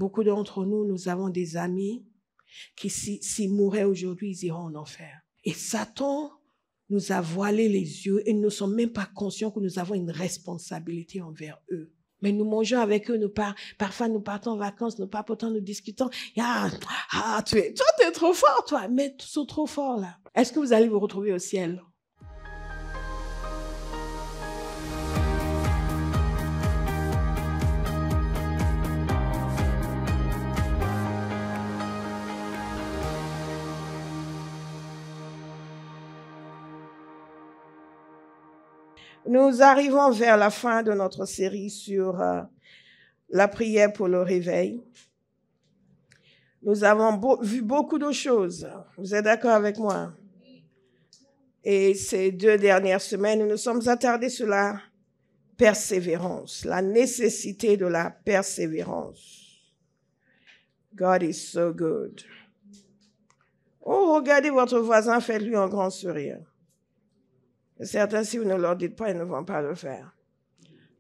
Beaucoup d'entre nous, nous avons des amis qui, s'ils mouraient aujourd'hui, ils iront en enfer. Et Satan nous a voilé les yeux et nous ne sommes même pas conscients que nous avons une responsabilité envers eux. Mais nous mangeons avec eux, parfois nous partons en vacances, nous papotons, nous discutons. Toi, t'es trop fort, toi. Mais ils sont trop forts, là. Est-ce que vous allez vous retrouver au ciel? Nous arrivons vers la fin de notre série sur la prière pour le réveil. Nous avons vu beaucoup de choses. Vous êtes d'accord avec moi? Et ces 2 dernières semaines, nous nous sommes attardés sur la persévérance, la nécessité de la persévérance. God is so good. Oh, regardez votre voisin, faites-lui un grand sourire. Certains, si vous ne leur dites pas, ils ne vont pas le faire.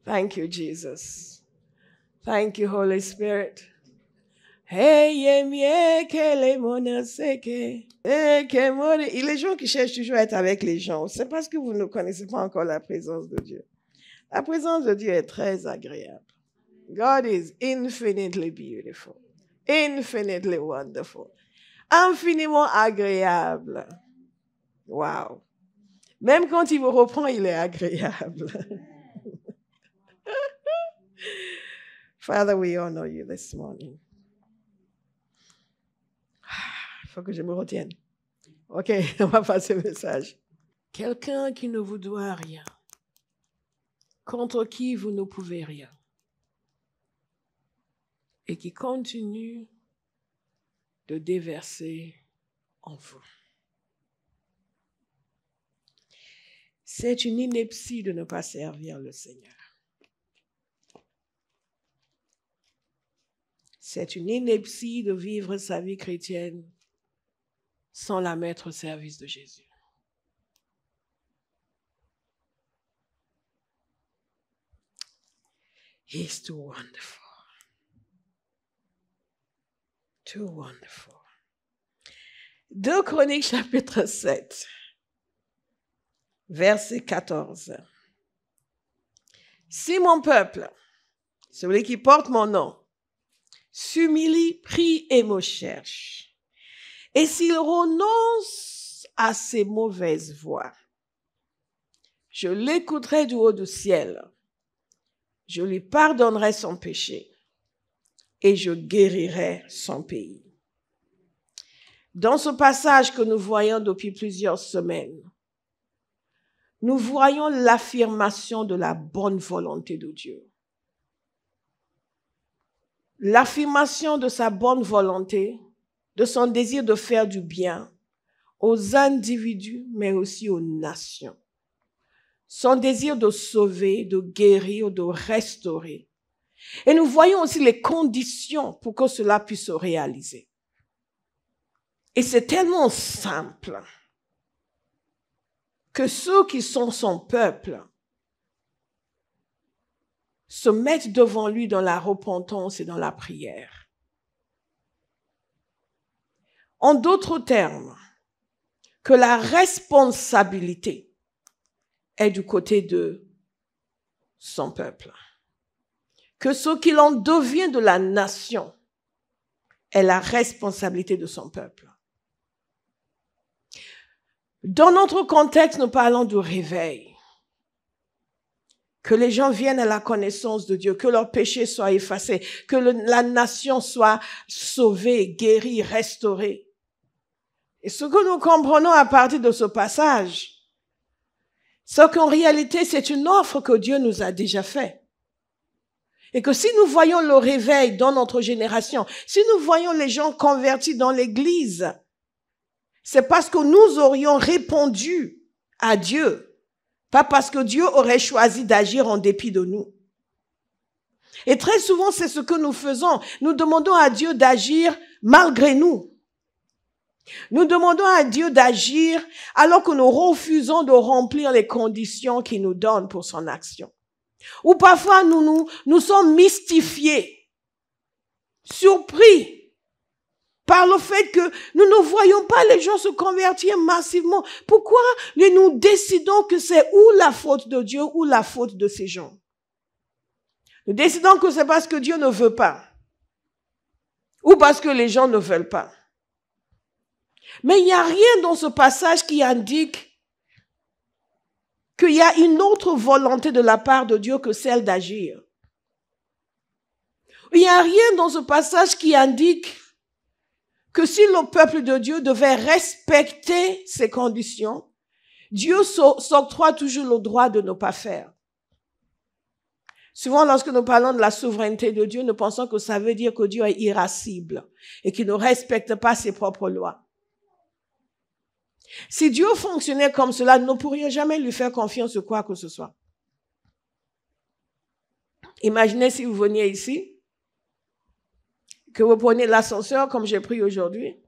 Thank you, Jesus. Thank you, Holy Spirit. Les gens qui cherchent toujours à être avec les gens, c'est parce que vous ne connaissez pas encore la présence de Dieu. La présence de Dieu est très agréable. God is infinitely beautiful, infinitely wonderful, infiniment agréable. Wow. Même quand il vous reprend, il est agréable. Father, we honor you this morning. Il faut que je me retienne. OK, on va passer le message. Quelqu'un qui ne vous doit rien, contre qui vous ne pouvez rien, et qui continue de déverser en vous. C'est une ineptie de ne pas servir le Seigneur. C'est une ineptie de vivre sa vie chrétienne sans la mettre au service de Jésus. He's too wonderful. Too wonderful. 2 Chroniques chapitre 7. Verset 14. Si mon peuple, celui qui porte mon nom, s'humilie, prie et me cherche, et s'il renonce à ses mauvaises voies, je l'écouterai du haut du ciel, je lui pardonnerai son péché et je guérirai son pays. Dans ce passage que nous voyons depuis plusieurs semaines, nous voyons l'affirmation de la bonne volonté de Dieu. L'affirmation de sa bonne volonté, de son désir de faire du bien aux individus, mais aussi aux nations. Son désir de sauver, de guérir, de restaurer. Et nous voyons aussi les conditions pour que cela puisse se réaliser. Et c'est tellement simple que ceux qui sont son peuple se mettent devant lui dans la repentance et dans la prière. En d'autres termes, que la responsabilité est du côté de son peuple. Que ce qu'il en devient de la nation est la responsabilité de son peuple. Dans notre contexte, nous parlons du réveil. Que les gens viennent à la connaissance de Dieu, que leurs péchés soient effacés, que la nation soit sauvée, guérie, restaurée. Et ce que nous comprenons à partir de ce passage, c'est qu'en réalité, c'est une offre que Dieu nous a déjà faite. Et que si nous voyons le réveil dans notre génération, si nous voyons les gens convertis dans l'Église, c'est parce que nous aurions répondu à Dieu, pas parce que Dieu aurait choisi d'agir en dépit de nous. Et très souvent, c'est ce que nous faisons. Nous demandons à Dieu d'agir malgré nous. Nous demandons à Dieu d'agir alors que nous refusons de remplir les conditions qu'il nous donne pour son action. Ou parfois, nous sommes mystifiés. surpris par le fait que nous ne voyons pas les gens se convertir massivement. Pourquoi nous décidons que c'est ou la faute de Dieu ou la faute de ces gens? Nous décidons que c'est parce que Dieu ne veut pas ou parce que les gens ne veulent pas. Mais il n'y a rien dans ce passage qui indique qu'il y a une autre volonté de la part de Dieu que celle d'agir. Il n'y a rien dans ce passage qui indique que si le peuple de Dieu devait respecter ces conditions, Dieu s'octroie toujours le droit de ne pas faire. Souvent, lorsque nous parlons de la souveraineté de Dieu, nous pensons que ça veut dire que Dieu est irascible et qu'il ne respecte pas ses propres lois. Si Dieu fonctionnait comme cela, nous ne pourrions jamais lui faire confiance sur quoi que ce soit. Imaginez si vous veniez ici, que vous prenez l'ascenseur comme j'ai pris aujourd'hui,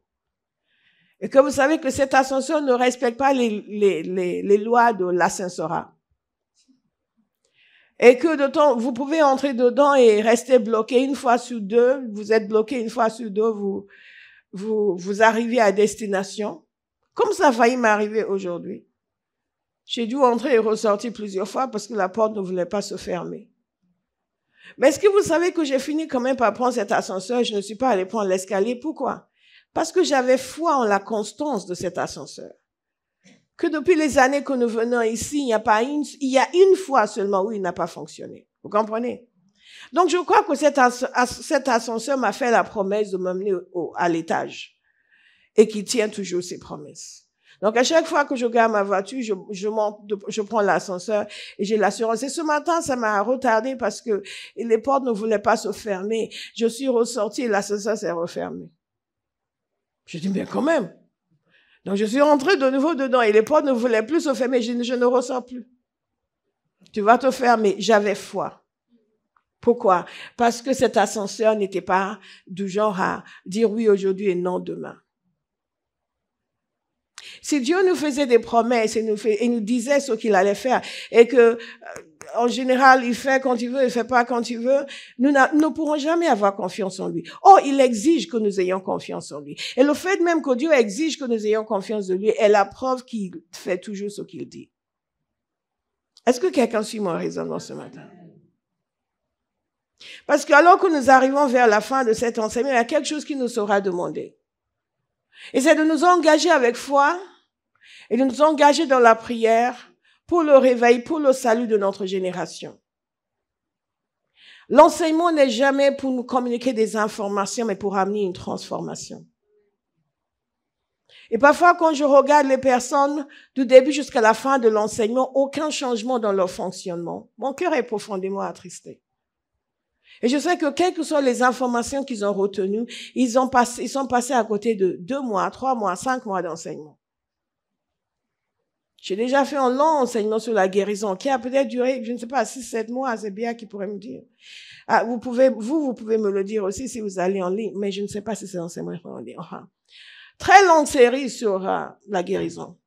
et que vous savez que cet ascenseur ne respecte pas les lois de l'ascenseur. Et que de temps, vous pouvez entrer dedans et rester bloqué une fois sur deux, vous êtes bloqué une fois sur deux, vous arrivez à destination. Comme ça a failli m'arriver aujourd'hui. J'ai dû entrer et ressortir plusieurs fois parce que la porte ne voulait pas se fermer. Mais est-ce que vous savez que j'ai fini quand même par prendre cet ascenseur et je ne suis pas allée prendre l'escalier? Pourquoi? Parce que j'avais foi en la constance de cet ascenseur. Que depuis les années que nous venons ici, il y a une fois seulement où il n'a pas fonctionné. Vous comprenez? Donc je crois que cet ascenseur m'a fait la promesse de m'emmener à l'étage. Et qui tient toujours ses promesses. Donc, à chaque fois que je garde ma voiture, je prends l'ascenseur et j'ai l'assurance. Et ce matin, ça m'a retardé parce que les portes ne voulaient pas se fermer. Je suis ressortie et l'ascenseur s'est refermé. Je dis, mais quand même. Donc, je suis rentrée de nouveau dedans et les portes ne voulaient plus se fermer. Je ne ressors plus. Tu vas te fermer. J'avais foi. Pourquoi? Parce que cet ascenseur n'était pas du genre à dire oui aujourd'hui et non demain. Si Dieu nous faisait des promesses et nous disait ce qu'il allait faire et que, en général, il fait quand il veut, il fait pas quand il veut, nous ne pourrons jamais avoir confiance en lui. Or, il exige que nous ayons confiance en lui. Et le fait même que Dieu exige que nous ayons confiance en lui est la preuve qu'il fait toujours ce qu'il dit. Est-ce que quelqu'un suit mon raisonnement ce matin? Parce que alors que nous arrivons vers la fin de cet enseignement, il y a quelque chose qui nous sera demandé. Et c'est de nous engager avec foi et de nous engager dans la prière pour le réveil, pour le salut de notre génération. L'enseignement n'est jamais pour nous communiquer des informations, mais pour amener une transformation. Et parfois, quand je regarde les personnes du début jusqu'à la fin de l'enseignement, aucun changement dans leur fonctionnement. Mon cœur est profondément attristé. Et je sais que quelles que soient les informations qu'ils ont retenues, ils sont passés à côté de 2 mois, 3 mois, 5 mois d'enseignement. J'ai déjà fait un long enseignement sur la guérison qui a peut-être duré, je ne sais pas, 6-7 mois, c'est bien qui pourrait me dire. Ah, vous pouvez me le dire aussi si vous allez en ligne, mais je ne sais pas si c'est enseignement en ligne. Enfin, très longue série sur la guérison.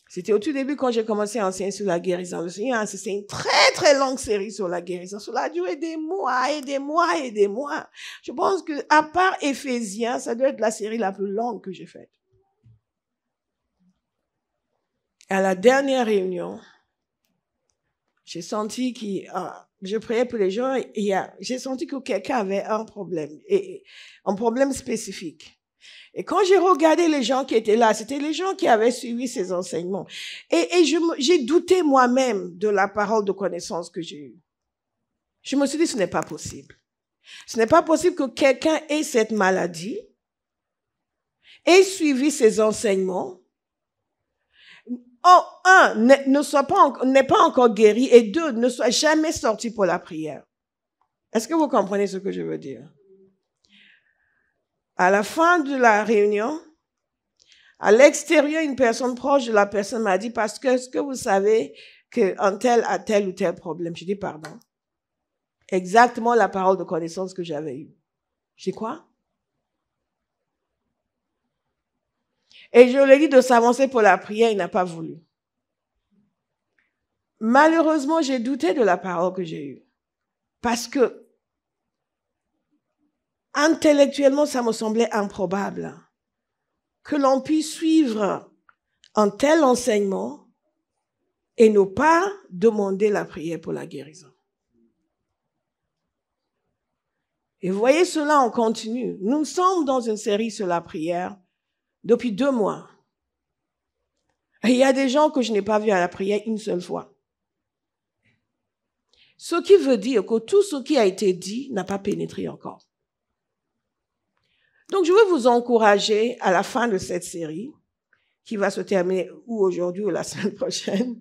C'était au tout début quand j'ai commencé à enseigner sur la guérison. C'est une très, très longue série sur la guérison. Cela a duré des mois et des mois et des mois. Je pense que, à part Éphésiens, ça doit être la série la plus longue que j'ai faite. À la dernière réunion, j'ai senti je priais pour les gens et j'ai senti que quelqu'un avait un problème spécifique. Et quand j'ai regardé les gens qui étaient là, c'était les gens qui avaient suivi ces enseignements. Et j'ai douté moi-même de la parole de connaissance que j'ai eue. Je me suis dit, ce n'est pas possible. Ce n'est pas possible que quelqu'un ait cette maladie, ait suivi ces enseignements, n'est pas encore guéri, et 2, ne soit jamais sorti pour la prière. Est-ce que vous comprenez ce que je veux dire? À la fin de la réunion, à l'extérieur, une personne proche de la personne m'a dit, parce que est-ce que vous savez qu'un tel a tel ou tel problème? J'ai dit, pardon. Exactement la parole de connaissance que j'avais eue. J'ai dit quoi? Et je lui ai dit de s'avancer pour la prière, il n'a pas voulu. Malheureusement, j'ai douté de la parole que j'ai eue. Parce que Intellectuellement, ça me semblait improbable que l'on puisse suivre un tel enseignement et ne pas demander la prière pour la guérison. Et vous voyez cela, on continue. Nous sommes dans une série sur la prière depuis 2 mois. Et il y a des gens que je n'ai pas vus à la prière une seule fois. Ce qui veut dire que tout ce qui a été dit n'a pas pénétré encore. Donc, je veux vous encourager à la fin de cette série, qui va se terminer ou aujourd'hui ou la semaine prochaine,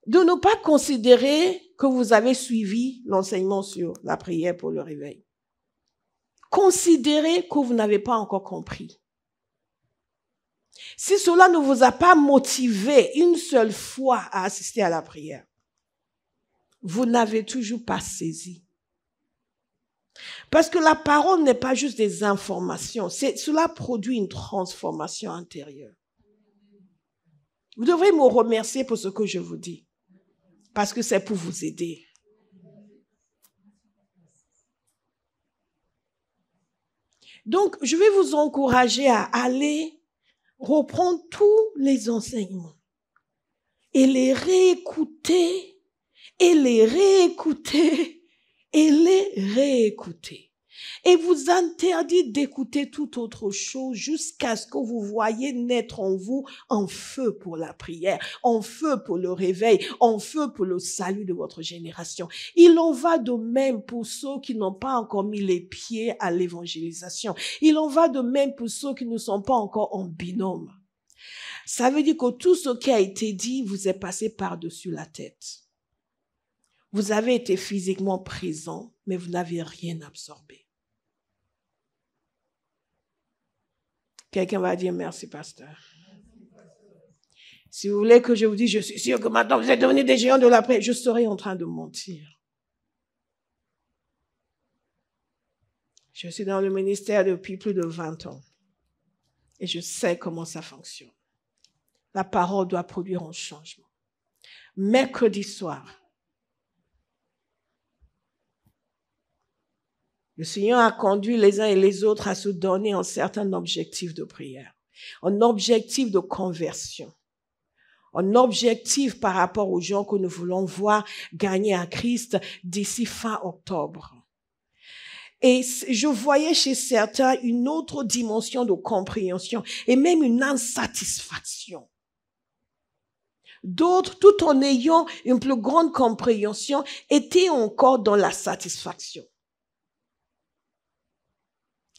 de ne pas considérer que vous avez suivi l'enseignement sur la prière pour le réveil. Considérez que vous n'avez pas encore compris. Si cela ne vous a pas motivé une seule fois à assister à la prière, vous n'avez toujours pas saisi. Parce que la parole n'est pas juste des informations, cela produit une transformation intérieure. Vous devrez me remercier pour ce que je vous dis, parce que c'est pour vous aider. Donc, je vais vous encourager à aller reprendre tous les enseignements et les réécouter, et les réécouter, et les réécouter. Et vous interdit d'écouter toute autre chose jusqu'à ce que vous voyez naître en vous un feu pour la prière, un feu pour le réveil, un feu pour le salut de votre génération. Il en va de même pour ceux qui n'ont pas encore mis les pieds à l'évangélisation. Il en va de même pour ceux qui ne sont pas encore en binôme. Ça veut dire que tout ce qui a été dit vous est passé par-dessus la tête. Vous avez été physiquement présent, mais vous n'avez rien absorbé. Quelqu'un va dire merci, pasteur. Si vous voulez que je vous dise, je suis sûr que maintenant vous êtes devenus des géants de la prière, je serai en train de mentir. Je suis dans le ministère depuis plus de 20 ans et je sais comment ça fonctionne. La parole doit produire un changement. Mercredi soir, le Seigneur a conduit les uns et les autres à se donner un certain objectif de prière, un objectif de conversion, un objectif par rapport aux gens que nous voulons voir gagner à Christ d'ici fin octobre. Et je voyais chez certains une autre dimension de compréhension et même une insatisfaction. D'autres, tout en ayant une plus grande compréhension, étaient encore dans la satisfaction.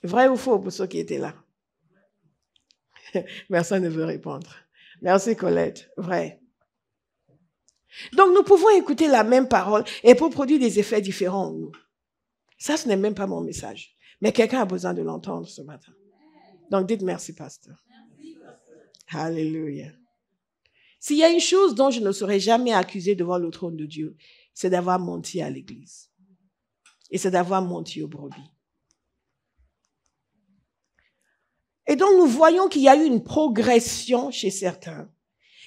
Vrai ou faux pour ceux qui étaient là? Personne ne veut répondre. Merci Colette. Vrai. Donc nous pouvons écouter la même parole et pour produire des effets différents en nous. Ça, ce n'est même pas mon message. Mais quelqu'un a besoin de l'entendre ce matin. Donc dites merci, pasteur. Alléluia. S'il y a une chose dont je ne serai jamais accusé devant le trône de Dieu, c'est d'avoir menti à l'église. Et c'est d'avoir menti aux brebis. Et donc, nous voyons qu'il y a eu une progression chez certains.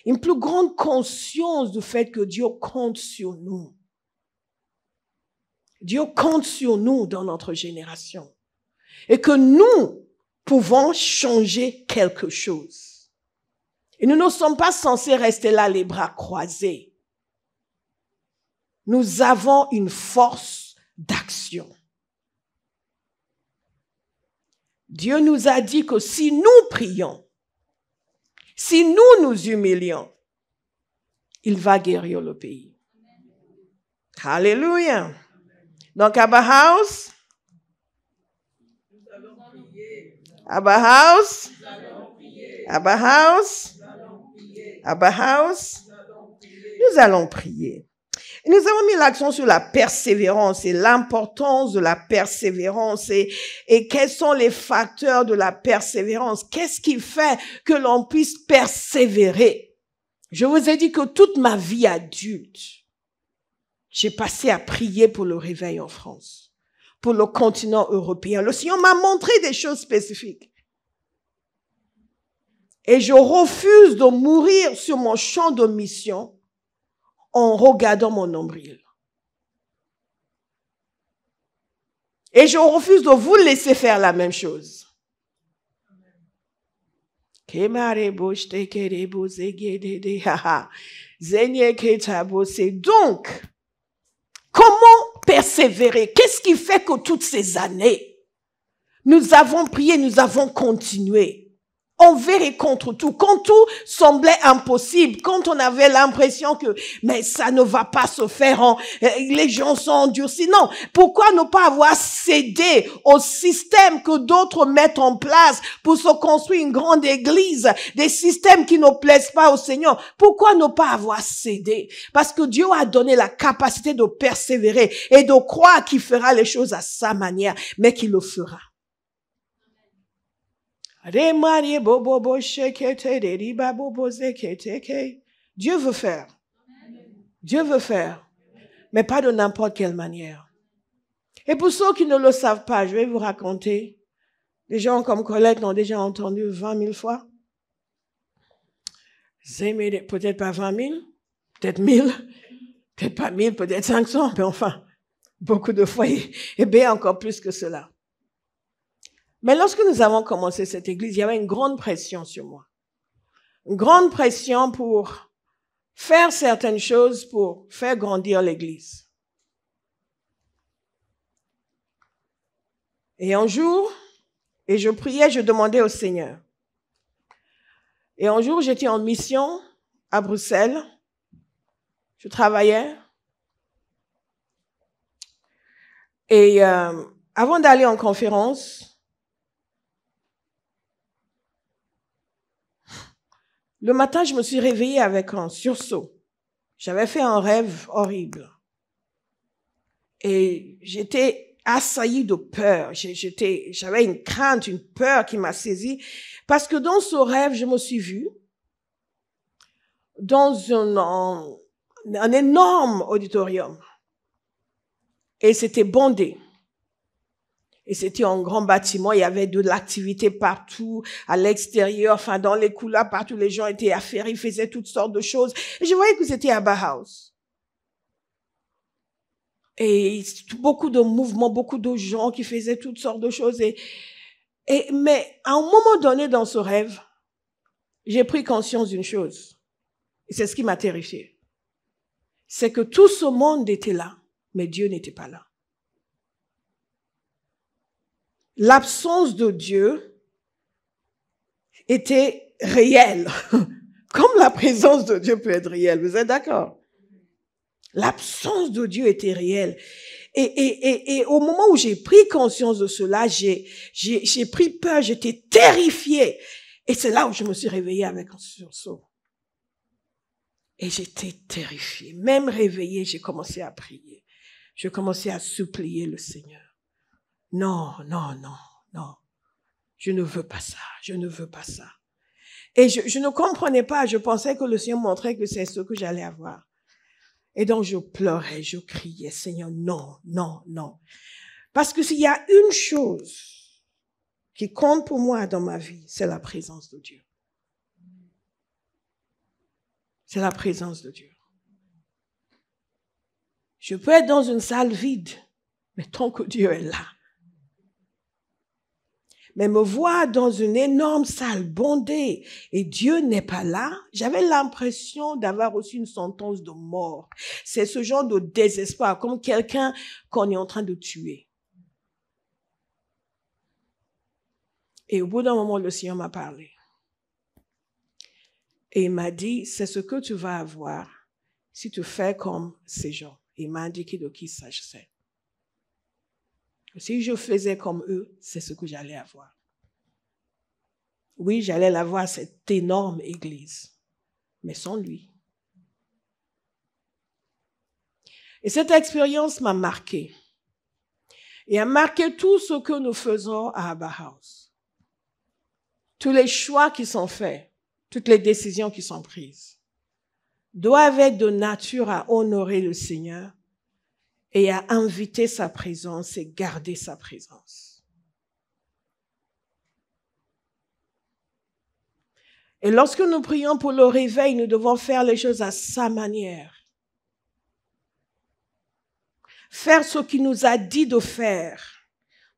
Une plus grande conscience du fait que Dieu compte sur nous. Dieu compte sur nous dans notre génération. Et que nous pouvons changer quelque chose. Et nous ne sommes pas censés rester là les bras croisés. Nous avons une force d'action. Dieu nous a dit que si nous prions, si nous nous humilions, il va guérir le pays. Alléluia. Donc, Abba House, Abba House, Abba House, Abba House, nous allons prier. Et nous avons mis l'accent sur la persévérance et l'importance de la persévérance et quels sont les facteurs de la persévérance. Qu'est-ce qui fait que l'on puisse persévérer? Je vous ai dit que toute ma vie adulte, j'ai passé à prier pour le réveil en France, pour le continent européen. Le Seigneur m'a montré des choses spécifiques. Et je refuse de mourir sur mon champ de mission en regardant mon nombril. Et je refuse de vous laisser faire la même chose. Donc, comment persévérer? Qu'est-ce qui fait que toutes ces années, nous avons prié, nous avons continué envers et contre tout, quand tout semblait impossible, quand on avait l'impression que mais ça ne va pas se faire, les gens sont endurcis. Non, pourquoi ne pas avoir cédé au système que d'autres mettent en place pour se construire une grande église, des systèmes qui ne plaisent pas au Seigneur? Pourquoi ne pas avoir cédé? Parce que Dieu a donné la capacité de persévérer et de croire qu'il fera les choses à sa manière, mais qu'il le fera. Dieu veut faire. Dieu veut faire. Mais pas de n'importe quelle manière. Et pour ceux qui ne le savent pas, je vais vous raconter. Des gens comme Colette l'ont déjà entendu 20 000 fois. Peut-être pas 20 000, peut-être 1000, peut-être pas 1000, peut-être 500, mais enfin, beaucoup de fois, et bien encore plus que cela. Mais lorsque nous avons commencé cette église, il y avait une grande pression sur moi. Une grande pression pour faire certaines choses, pour faire grandir l'église. Et un jour, et je priais, je demandais au Seigneur. Et un jour, j'étais en mission à Bruxelles. Je travaillais. Et avant d'aller en conférence, le matin, je me suis réveillée avec un sursaut. J'avais fait un rêve horrible. Et j'étais assaillie de peur. J'avais une crainte, une peur qui m'a saisie. Parce que dans ce rêve, je me suis vue dans un énorme auditorium. Et c'était bondé. Et c'était un grand bâtiment, il y avait de l'activité partout, à l'extérieur, enfin dans les couloirs, partout les gens étaient affairés, ils faisaient toutes sortes de choses. Et je voyais que c'était à Bauhaus. Et beaucoup de mouvements, beaucoup de gens qui faisaient toutes sortes de choses. Mais à un moment donné dans ce rêve, j'ai pris conscience d'une chose. Et c'est ce qui m'a terrifiée. C'est que tout ce monde était là, mais Dieu n'était pas là. L'absence de Dieu était réelle. Comme la présence de Dieu peut être réelle. Vous êtes d'accord? L'absence de Dieu était réelle. Et au moment où j'ai pris conscience de cela, j'ai pris peur, j'étais terrifiée. Et c'est là où je me suis réveillée avec un sursaut. Et j'étais terrifiée. Même réveillée, j'ai commencé à prier. Je commençais à supplier le Seigneur. Non, non, non, non. Je ne veux pas ça, je ne veux pas ça. Et je ne comprenais pas, je pensais que le Seigneur montrait que c'est ce que j'allais avoir. Et donc je pleurais, je criais, Seigneur, non, non, non. Parce que s'il y a une chose qui compte pour moi dans ma vie, c'est la présence de Dieu. C'est la présence de Dieu. Je peux être dans une salle vide, mais tant que Dieu est là. Mais me voir dans une énorme salle bondée et Dieu n'est pas là, j'avais l'impression d'avoir reçu une sentence de mort. C'est ce genre de désespoir, comme quelqu'un qu'on est en train de tuer. Et au bout d'un moment, le Seigneur m'a parlé. Et il m'a dit, c'est ce que tu vas avoir si tu fais comme ces gens. Il m'a indiqué de qui s'agissait. Si je faisais comme eux, c'est ce que j'allais avoir. Oui, j'allais l'avoir, cette énorme église, mais sans lui. Et cette expérience m'a marqué. Et a marqué tout ce que nous faisons à Bauhaus. Tous les choix qui sont faits, toutes les décisions qui sont prises, doivent être de nature à honorer le Seigneur et à inviter sa présence et garder sa présence. Et lorsque nous prions pour le réveil, nous devons faire les choses à sa manière. Faire ce qu'il nous a dit de faire.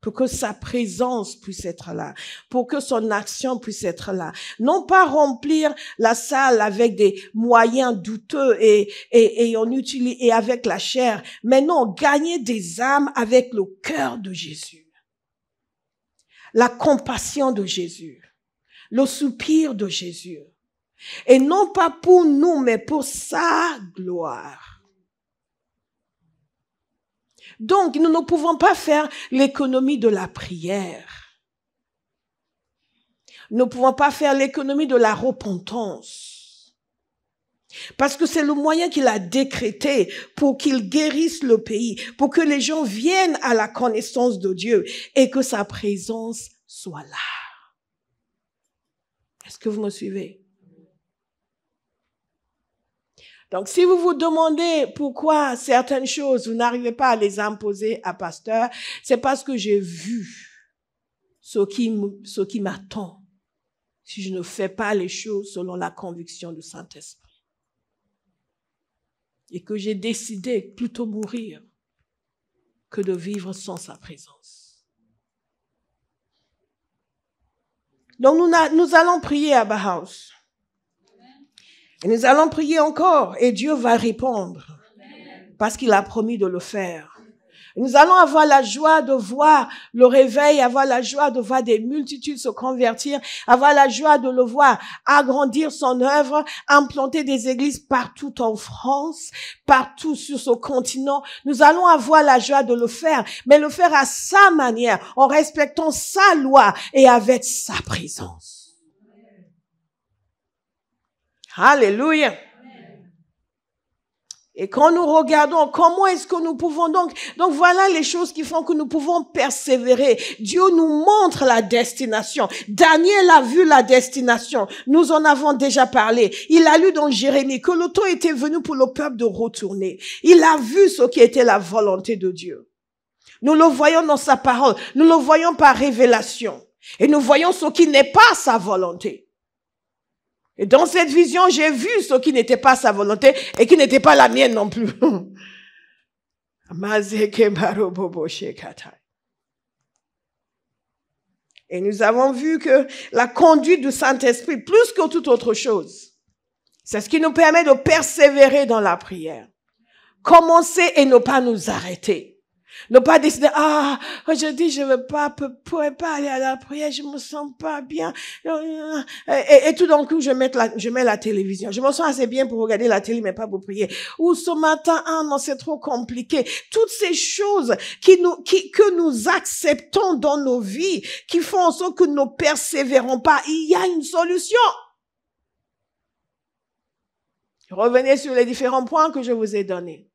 pour que sa présence puisse être là, pour que son action puisse être là. Non pas remplir la salle avec des moyens douteux et on utilise, et avec la chair, mais non, gagner des âmes avec le cœur de Jésus. La compassion de Jésus, le soupir de Jésus. Et non pas pour nous, mais pour sa gloire. Donc, nous ne pouvons pas faire l'économie de la prière. Nous ne pouvons pas faire l'économie de la repentance. Parce que c'est le moyen qu'il a décrété pour qu'il guérisse le pays, pour que les gens viennent à la connaissance de Dieu et que sa présence soit là. Est-ce que vous me suivez? Donc, si vous vous demandez pourquoi certaines choses, vous n'arrivez pas à les imposer à pasteur, c'est parce que j'ai vu ce qui m'attend si je ne fais pas les choses selon la conviction du Saint-Esprit. Et que j'ai décidé plutôt mourir que de vivre sans sa présence. Donc, nous allons prier à Bauhaus. Et nous allons prier encore et Dieu va répondre parce qu'il a promis de le faire. Et nous allons avoir la joie de voir le réveil, avoir la joie de voir des multitudes se convertir, avoir la joie de le voir agrandir son œuvre, implanter des églises partout en France, partout sur ce continent. Nous allons avoir la joie de le faire, mais le faire à sa manière, en respectant sa loi et avec sa présence. Alléluia. Et quand nous regardons comment est-ce que nous pouvons donc voilà les choses qui font que nous pouvons persévérer. Dieu nous montre la destination. Daniel a vu la destination. Nous en avons déjà parlé. Il a lu dans Jérémie que le temps était venu pour le peuple de retourner. Il a vu ce qui était la volonté de Dieu. Nous le voyons dans sa parole. Nous le voyons par révélation. Et nous voyons ce qui n'est pas sa volonté. Et dans cette vision, j'ai vu ce qui n'était pas sa volonté et qui n'était pas la mienne non plus. Et nous avons vu que la conduite du Saint-Esprit, plus que toute autre chose, c'est ce qui nous permet de persévérer dans la prière. Commencer et ne pas nous arrêter. Ne pas décider, aujourd'hui je ne pourrais pas aller à la prière, je me sens pas bien. Et tout d'un coup, je mets la télévision. Je me sens assez bien pour regarder la télé, mais pas pour prier. Ou ce matin, non, c'est trop compliqué. Toutes ces choses que nous acceptons dans nos vies, qui font en sorte que nous ne persévérons pas, il y a une solution. Revenez sur les différents points que je vous ai donnés.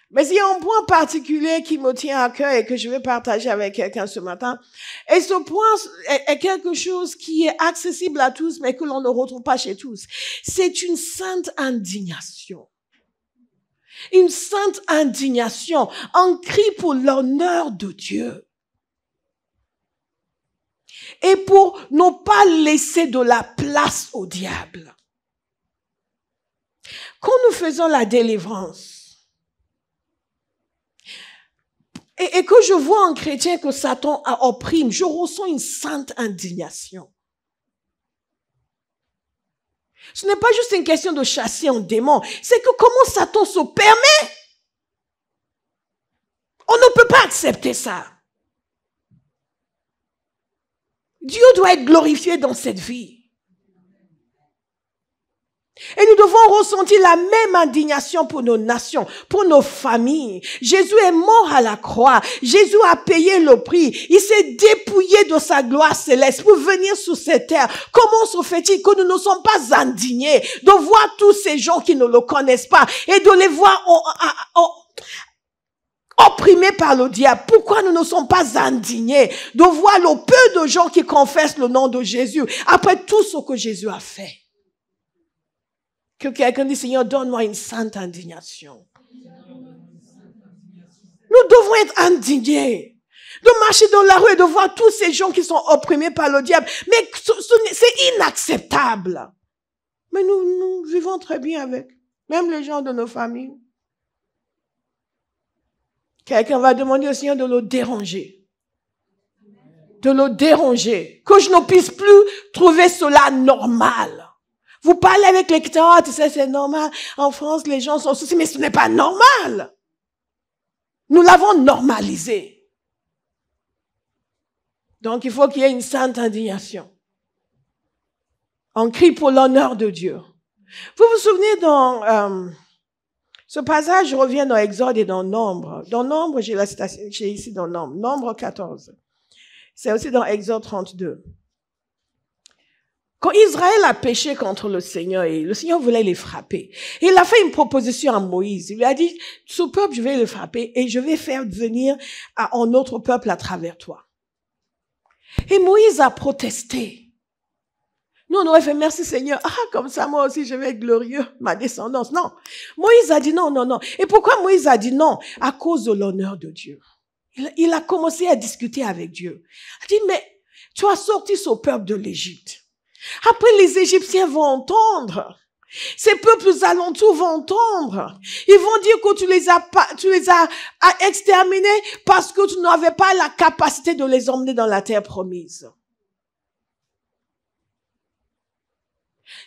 Mais il y a un point particulier qui me tient à cœur et que je vais partager avec quelqu'un ce matin. Et ce point est quelque chose qui est accessible à tous, mais que l'on ne retrouve pas chez tous. C'est une sainte indignation. Une sainte indignation, un cri pour l'honneur de Dieu. Et pour ne pas laisser de la place au diable. Quand nous faisons la délivrance, et que je vois un chrétien que Satan opprime, je ressens une sainte indignation. Ce n'est pas juste une question de chasser un démon, c'est que comment Satan se permet? On ne peut pas accepter ça. Dieu doit être glorifié dans cette vie. Et nous devons ressentir la même indignation pour nos nations, pour nos familles. Jésus est mort à la croix. Jésus a payé le prix. Il s'est dépouillé de sa gloire céleste pour venir sur cette terre. Comment se fait-il que nous ne sommes pas indignés de voir tous ces gens qui ne le connaissent pas et de les voir opprimés par le diable? Pourquoi nous ne sommes pas indignés de voir le peu de gens qui confessent le nom de Jésus après tout ce que Jésus a fait? Que quelqu'un dise, Seigneur, donne-moi une sainte indignation. Nous devons être indignés. De marcher dans la rue et de voir tous ces gens qui sont opprimés par le diable. Mais c'est inacceptable. Mais nous vivons très bien avec. Même les gens de nos familles. Quelqu'un va demander au Seigneur de le déranger. de le déranger, que je ne puisse plus trouver cela normal. Vous parlez avec les chrétiens, oh, tu sais, c'est normal. En France, les gens sont soucis, mais ce n'est pas normal. Nous l'avons normalisé. Donc, il faut qu'il y ait une sainte indignation. On crie pour l'honneur de Dieu. Vous vous souvenez dans ce passage, je reviens dans Exode et dans Nombre. Dans Nombre, j'ai ici dans Nombre. Nombre 14. C'est aussi dans Exode 32. Quand Israël a péché contre le Seigneur et le Seigneur voulait les frapper, il a fait une proposition à Moïse. Il lui a dit, ce peuple, je vais le frapper et je vais faire venir un autre peuple à travers toi. Et Moïse a protesté. Nous, on aurait fait merci Seigneur. Ah, comme ça, moi aussi, je vais être glorieux, ma descendance. Non. Moïse a dit non, non, non. Et pourquoi Moïse a dit non? À cause de l'honneur de Dieu. Il a commencé à discuter avec Dieu. Il a dit, mais tu as sorti ce peuple de l'Égypte. Après, les Égyptiens vont entendre. Ces peuples alentours vont entendre. Ils vont dire que tu les as exterminés parce que tu n'avais pas la capacité de les emmener dans la terre promise.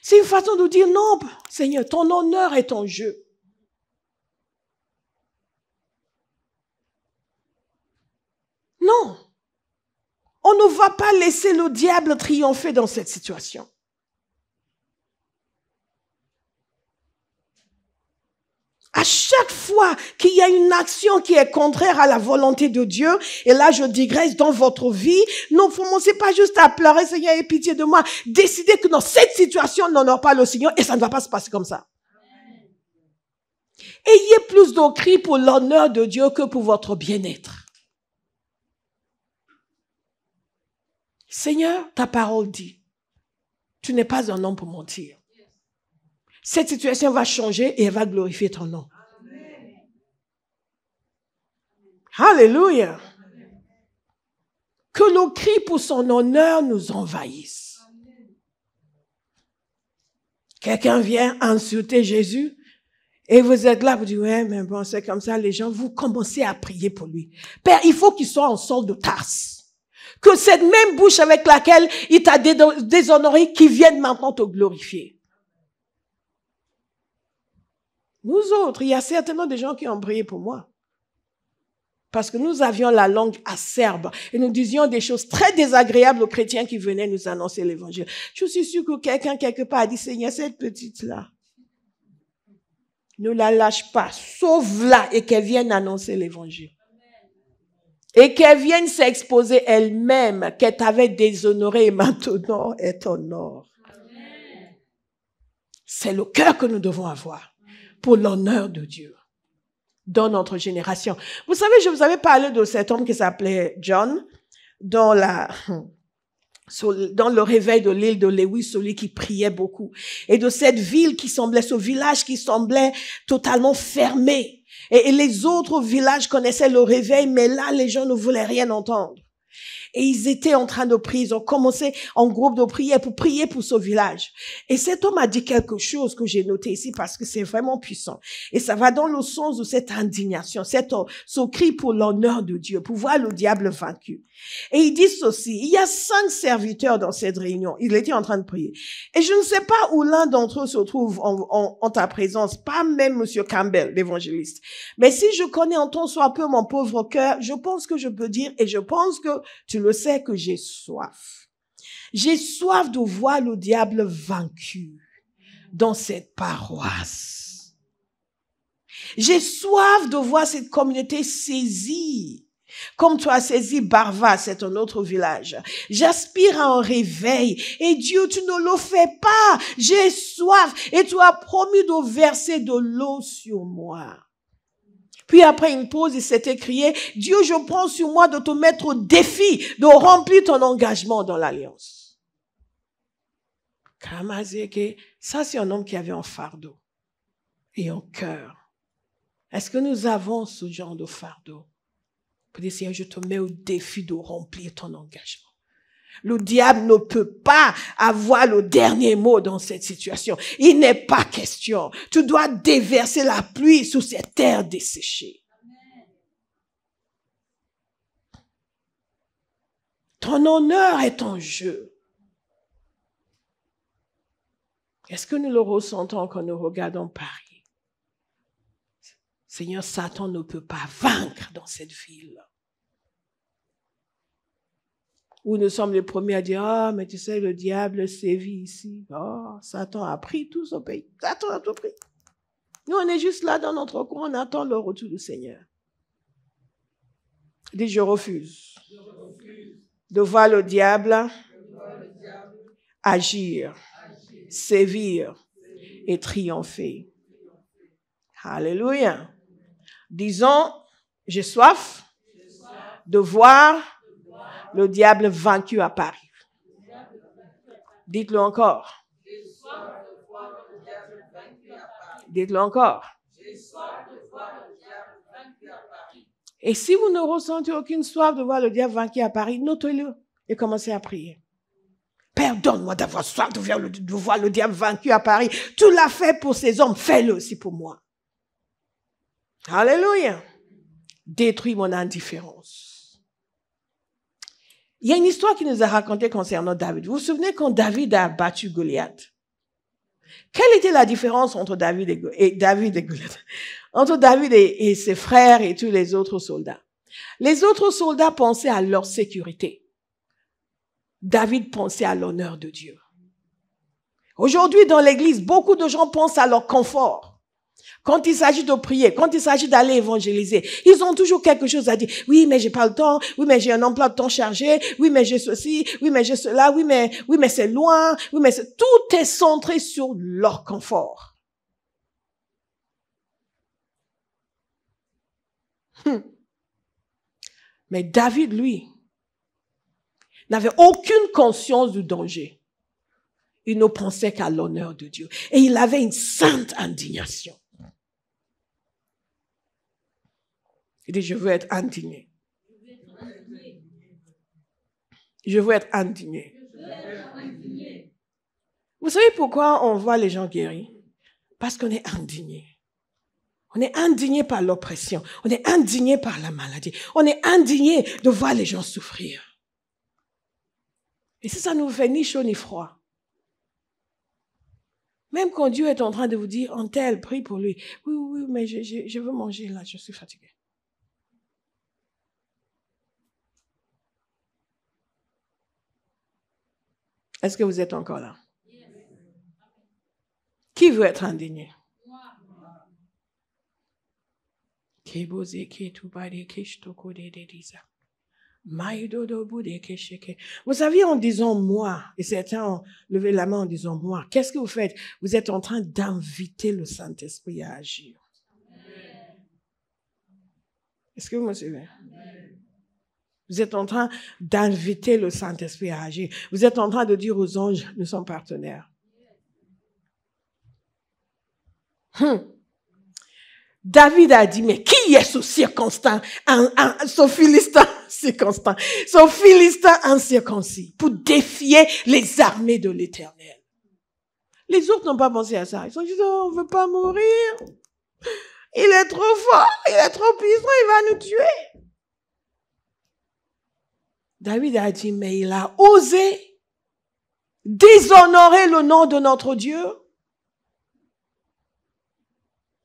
C'est une façon de dire non, Seigneur, ton honneur est en jeu. Non. On ne va pas laisser le diable triompher dans cette situation. À chaque fois qu'il y a une action qui est contraire à la volonté de Dieu, et là je digresse dans votre vie, ne commencez pas juste à pleurer, Seigneur, aie pitié de moi. Décidez que dans cette situation, on n'honore pas le Seigneur et ça ne va pas se passer comme ça. Ayez plus de cris pour l'honneur de Dieu que pour votre bien-être. Seigneur, ta parole dit, tu n'es pas un homme pour mentir. Cette situation va changer et elle va glorifier ton nom. Alléluia. Que le cri pour son honneur nous envahisse. Quelqu'un vient insulter Jésus et vous êtes là, vous dites, ouais, mais bon, c'est comme ça, les gens, vous commencez à prier pour lui. Père, il faut qu'il soit en sorte de Tarse. Que cette même bouche avec laquelle il t'a déshonoré, qui vienne maintenant te glorifier. Nous autres, il y a certainement des gens qui ont prié pour moi. Parce que nous avions la langue acerbe et nous disions des choses très désagréables aux chrétiens qui venaient nous annoncer l'évangile. Je suis sûre que quelqu'un quelque part a dit, Seigneur, cette petite-là, ne la lâche pas, sauve-la et qu'elle vienne annoncer l'évangile. Et qu'elle vienne s'exposer elle-même, qu'elle t'avait déshonoré et maintenant elle t'honore. C'est le cœur que nous devons avoir pour l'honneur de Dieu dans notre génération. Vous savez, je vous avais parlé de cet homme qui s'appelait John dans le réveil de l'île de Lewis, celui qui priait beaucoup. Et de cette ville qui semblait, ce village qui semblait totalement fermé. Et les autres villages connaissaient le réveil, mais là, les gens ne voulaient rien entendre. Et ils étaient en train de prier. Ils ont commencé en groupe de prière pour prier pour ce village. Et cet homme a dit quelque chose que j'ai noté ici parce que c'est vraiment puissant. Et ça va dans le sens de cette indignation, ce cri pour l'honneur de Dieu, pour voir le diable vaincu. Et il dit ceci, il y a 5 serviteurs dans cette réunion. Il était en train de prier. Et je ne sais pas où l'un d'entre eux se trouve en ta présence, pas même Monsieur Campbell, l'évangéliste. Mais si je connais en ton soit peu mon pauvre cœur, je pense que je peux dire, et je pense que tu le sais, que j'ai soif. J'ai soif de voir le diable vaincu dans cette paroisse. J'ai soif de voir cette communauté saisie. Comme tu as saisi Barva, c'est un autre village. J'aspire à un réveil. Et Dieu, tu ne le fais pas. J'ai soif. Et tu as promis de verser de l'eau sur moi. Puis après une pause, il s'est écrié, Dieu, je prends sur moi de te mettre au défi, de remplir ton engagement dans l'alliance. Kamazeke, ça c'est un homme qui avait un fardeau et un cœur. Est-ce que nous avons ce genre de fardeau? Pour dire, Seigneur, je te mets au défi de remplir ton engagement. Le diable ne peut pas avoir le dernier mot dans cette situation. Il n'est pas question. Tu dois déverser la pluie sur cette terre desséchée. Ton honneur est en jeu. Est-ce que nous le ressentons quand nous regardons Paris? Seigneur, Satan ne peut pas vaincre dans cette ville. Où nous sommes les premiers à dire, ah, mais tu sais, le diable sévit ici. Oh, Satan a pris tout ce pays. Satan a tout pris. Nous, on est juste là dans notre coin, on attend le retour du Seigneur. Dis, je refuse de voir le diable agir, sévir et triompher. Alléluia. Disons, j'ai soif de voir le diable vaincu à Paris. Dites-le encore. Dites-le encore. Et si vous ne ressentez aucune soif de voir le diable vaincu à Paris, notez-le et commencez à prier. Père, donne-moi d'avoir soif de voir le diable vaincu à Paris. Tu l'as fait pour ces hommes, fais-le aussi pour moi. Alléluia. Détruis mon indifférence. Il y a une histoire qui nous a racontée concernant David. Vous vous souvenez quand David a battu Goliath? Quelle était la différence entre David et Goliath? Entre David et ses frères et tous les autres soldats. Les autres soldats pensaient à leur sécurité. David pensait à l'honneur de Dieu. Aujourd'hui, dans l'église, beaucoup de gens pensent à leur confort. Quand il s'agit de prier, quand il s'agit d'aller évangéliser, ils ont toujours quelque chose à dire. Oui, mais j'ai pas le temps. Oui, mais j'ai un emploi de temps chargé. Oui, mais j'ai ceci. Oui, mais j'ai cela. Oui, mais c'est loin. Oui, mais tout est centré sur leur confort. Mais David, lui, n'avait aucune conscience du danger. Il ne pensait qu'à l'honneur de Dieu. Et il avait une sainte indignation. Il dit, je veux être indigné. Je veux être indigné. Vous savez pourquoi on voit les gens guéris? Parce qu'on est indigné. On est indigné par l'oppression. On est indigné par la maladie. On est indigné de voir les gens souffrir. Et si ça ne vous fait ni chaud ni froid, même quand Dieu est en train de vous dire, un tel, prie pour lui. Oui, mais je veux manger là, je suis fatigué. Est-ce que vous êtes encore là? Qui veut être indigné? Vous savez, en disant moi, et certains ont levé la main en disant moi, qu'est-ce que vous faites? Vous êtes en train d'inviter le Saint-Esprit à agir. Est-ce que vous me suivez? Vous êtes en train d'inviter le Saint-Esprit à agir. Vous êtes en train de dire aux anges, nous sommes partenaires. David a dit, mais qui est ce circonstance, ce Philistin circonstance, ce Philistin incirconcis, pour défier les armées de l'Éternel? Les autres n'ont pas pensé à ça. Ils ont dit, oh, on ne veut pas mourir. Il est trop fort, il est trop puissant, il va nous tuer. David a dit, mais il a osé déshonorer le nom de notre Dieu.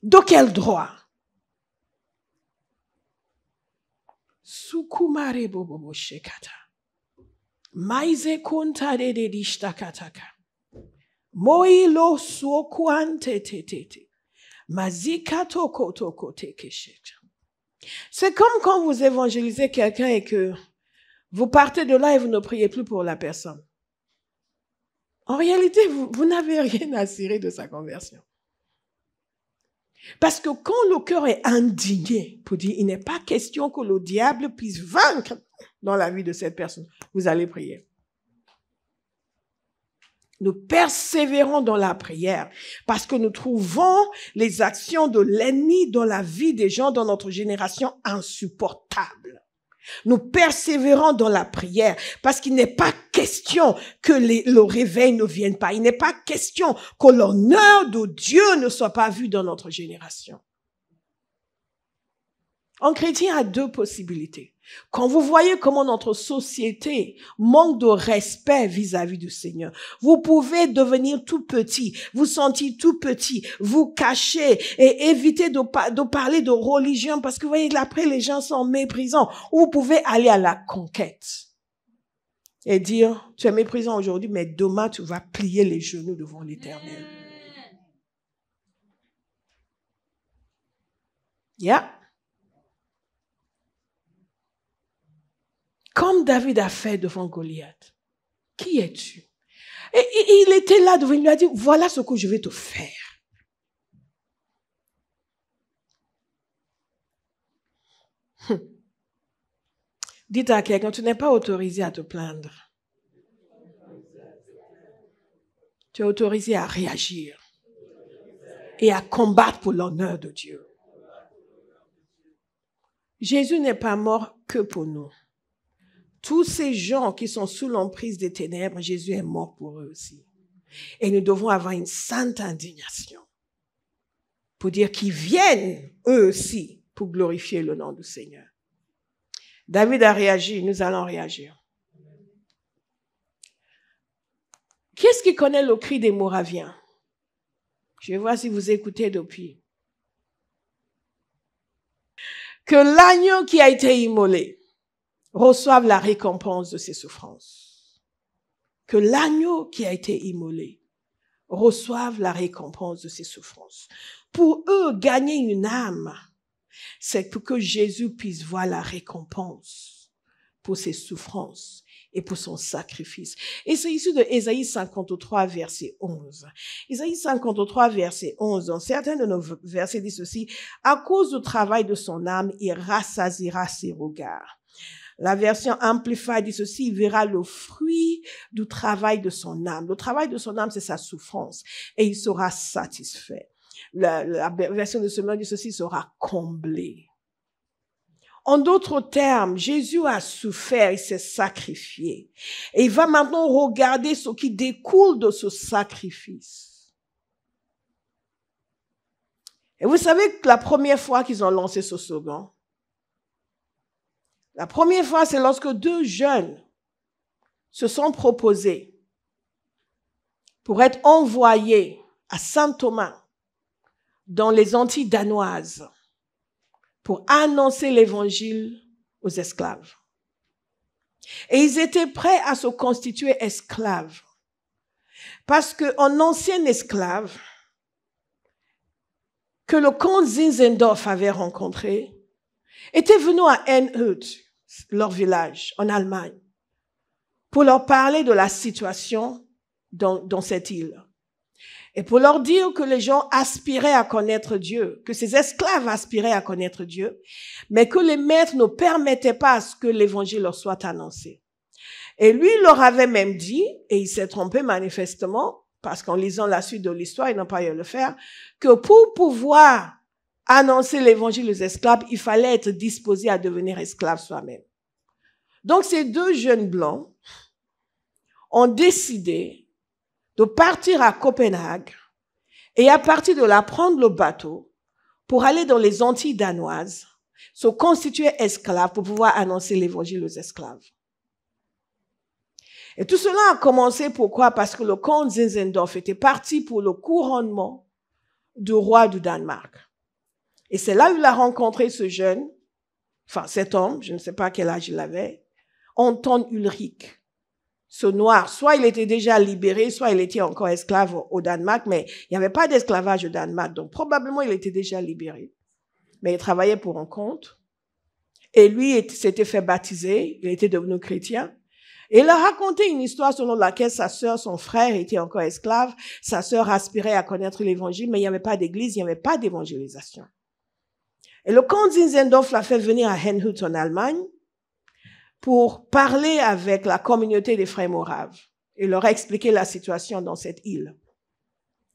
De quel droit? Sukumare bobo shekata. Maize kontare de dishtakataka. Moilo suokuante tetete. Mazikato koto kote kesheta. C'est comme quand vous évangélisez quelqu'un et que vous partez de là et vous ne priez plus pour la personne. En réalité, vous n'avez rien à cirer de sa conversion. Parce que quand le cœur est indigné, pour dire, il n'est pas question que le diable puisse vaincre dans la vie de cette personne, vous allez prier. Nous persévérons dans la prière parce que nous trouvons les actions de l'ennemi dans la vie des gens dans notre génération insupportables. Nous persévérons dans la prière parce qu'il n'est pas question que le réveil ne vienne pas. Il n'est pas question que l'honneur de Dieu ne soit pas vu dans notre génération. Un chrétien a deux possibilités. Quand vous voyez comment notre société manque de respect vis-à-vis du Seigneur, vous pouvez devenir tout petit, vous sentir tout petit, vous cacher et éviter de parler de religion parce que vous voyez, après les gens sont méprisants. Vous pouvez aller à la conquête et dire, tu es méprisant aujourd'hui, mais demain tu vas plier les genoux devant l'Éternel. Yeah. Comme David a fait devant Goliath. Qui es-tu? Et il était là devant, il lui a dit, voilà ce que je vais te faire. Dites à quelqu'un, tu n'es pas autorisé à te plaindre. Tu es autorisé à réagir et à combattre pour l'honneur de Dieu. Jésus n'est pas mort que pour nous. Tous ces gens qui sont sous l'emprise des ténèbres, Jésus est mort pour eux aussi. Et nous devons avoir une sainte indignation pour dire qu'ils viennent eux aussi pour glorifier le nom du Seigneur. David a réagi, nous allons réagir. Qui est-ce qui connaît le cri des Moraviens? Je vais voir si vous écoutez depuis. Que l'agneau qui a été immolé reçoive la récompense de ses souffrances. Que l'agneau qui a été immolé reçoive la récompense de ses souffrances. Pour eux, gagner une âme, c'est pour que Jésus puisse voir la récompense pour ses souffrances et pour son sacrifice. Et c'est issu de Ésaïe 53, verset 11. Ésaïe 53, verset 11, dans certains de nos versets dit ceci, « À cause du travail de son âme, il rassasiera ses regards. » La version Amplified dit ceci, il verra le fruit du travail de son âme. Le travail de son âme, c'est sa souffrance. Et il sera satisfait. La version de Semeur dit ceci, il sera comblé. En d'autres termes, Jésus a souffert, il s'est sacrifié. Et il va maintenant regarder ce qui découle de ce sacrifice. Et vous savez que la première fois qu'ils ont lancé ce slogan, la première fois, c'est lorsque deux jeunes se sont proposés pour être envoyés à Saint-Thomas dans les Antilles danoises pour annoncer l'évangile aux esclaves. Et ils étaient prêts à se constituer esclaves. Parce qu'un ancien esclave que le comte Zinzendorf avait rencontré était venu à Hennhut, leur village, en Allemagne, pour leur parler de la situation dans cette île. Et pour leur dire que les gens aspiraient à connaître Dieu, que ces esclaves aspiraient à connaître Dieu, mais que les maîtres ne permettaient pas à ce que l'évangile leur soit annoncé. Et lui, il leur avait même dit, et il s'est trompé manifestement, parce qu'en lisant la suite de l'histoire, il n'a pas eu à le faire, que pour pouvoir annoncer l'évangile aux esclaves, il fallait être disposé à devenir esclave soi-même. Donc, ces deux jeunes blancs ont décidé de partir à Copenhague et à partir de là, prendre le bateau pour aller dans les Antilles danoises, se constituer esclaves pour pouvoir annoncer l'évangile aux esclaves. Et tout cela a commencé pourquoi? Parce que le comte Zinzendorf était parti pour le couronnement du roi du Danemark. Et c'est là où il a rencontré ce jeune, enfin cet homme, je ne sais pas quel âge il avait, Anton Ulrich, ce noir. Soit il était déjà libéré, soit il était encore esclave au Danemark, mais il n'y avait pas d'esclavage au Danemark, donc probablement il était déjà libéré. Mais il travaillait pour un comte. Et lui s'était fait baptiser, il était devenu chrétien. Et il a raconté une histoire selon laquelle sa sœur, son frère était encore esclave, sa sœur aspirait à connaître l'évangile, mais il n'y avait pas d'église, il n'y avait pas d'évangélisation. Et le comte Zinzendorf l'a fait venir à Hennhut en Allemagne pour parler avec la communauté des frères moraves et leur a expliqué la situation dans cette île.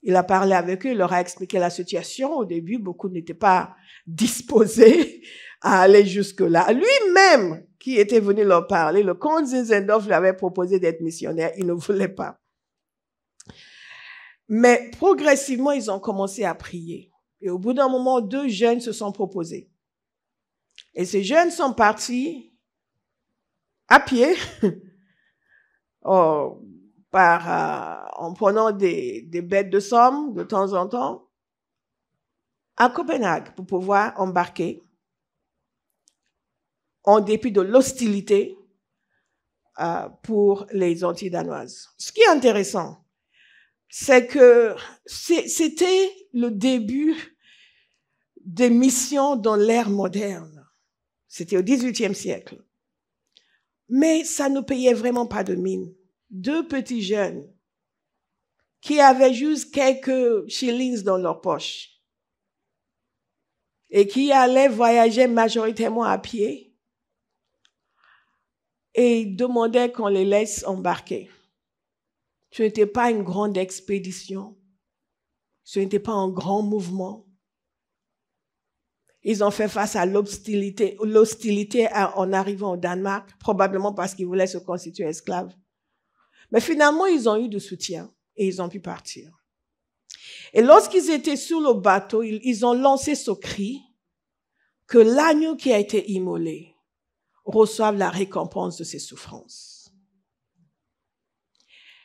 Il a parlé avec eux, il leur a expliqué la situation. Au début, beaucoup n'étaient pas disposés à aller jusque-là. Lui-même, qui était venu leur parler, le comte Zinzendorf lui avait proposé d'être missionnaire, il ne voulait pas. Mais progressivement, ils ont commencé à prier. Et au bout d'un moment, deux jeunes se sont proposés. Et ces jeunes sont partis à pied, en prenant des bêtes de somme de temps en temps, à Copenhague pour pouvoir embarquer en dépit de l'hostilité pour les Antilles danoises. Ce qui est intéressant, c'est que c'était le début des missions dans l'ère moderne. C'était au XVIIIe siècle. Mais ça ne payait vraiment pas de mine. 2 petits jeunes qui avaient juste quelques shillings dans leur poche et qui allaient voyager majoritairement à pied et demandaient qu'on les laisse embarquer. Ce n'était pas une grande expédition. Ce n'était pas un grand mouvement. Ils ont fait face à l'hostilité en arrivant au Danemark, probablement parce qu'ils voulaient se constituer esclaves. Mais finalement, ils ont eu du soutien et ils ont pu partir. Et lorsqu'ils étaient sur le bateau, ils ont lancé ce cri que l'agneau qui a été immolé reçoive la récompense de ses souffrances.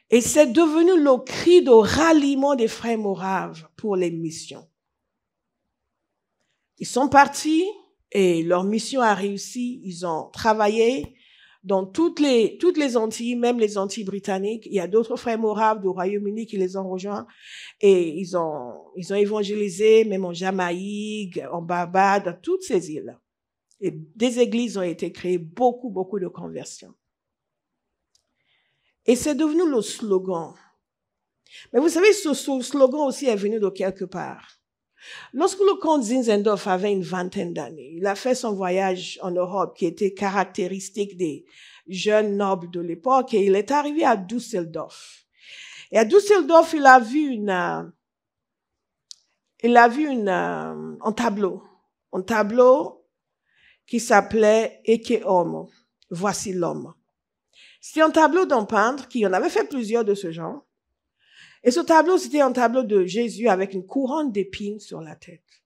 Et c'est devenu le cri de ralliement des frères moraves pour les missions. Ils sont partis et leur mission a réussi. Ils ont travaillé dans toutes les Antilles, même les Antilles britanniques. Il y a d'autres frères moraves du Royaume-Uni qui les ont rejoints et ils ont évangélisé, même en Jamaïque, en Barbade, dans toutes ces îles. Et des églises ont été créées, beaucoup de conversions. Et c'est devenu le slogan. Mais vous savez, ce slogan aussi est venu de quelque part. Lorsque le comte Zinzendorf avait une 20aine d'années, il a fait son voyage en Europe qui était caractéristique des jeunes nobles de l'époque et il est arrivé à Düsseldorf. Et à Düsseldorf, il a vu un tableau qui s'appelait Ecce Homo, voici l'homme. C'était un tableau d'un peintre qui en avait fait plusieurs de ce genre. Et ce tableau, c'était un tableau de Jésus avec une couronne d'épines sur la tête.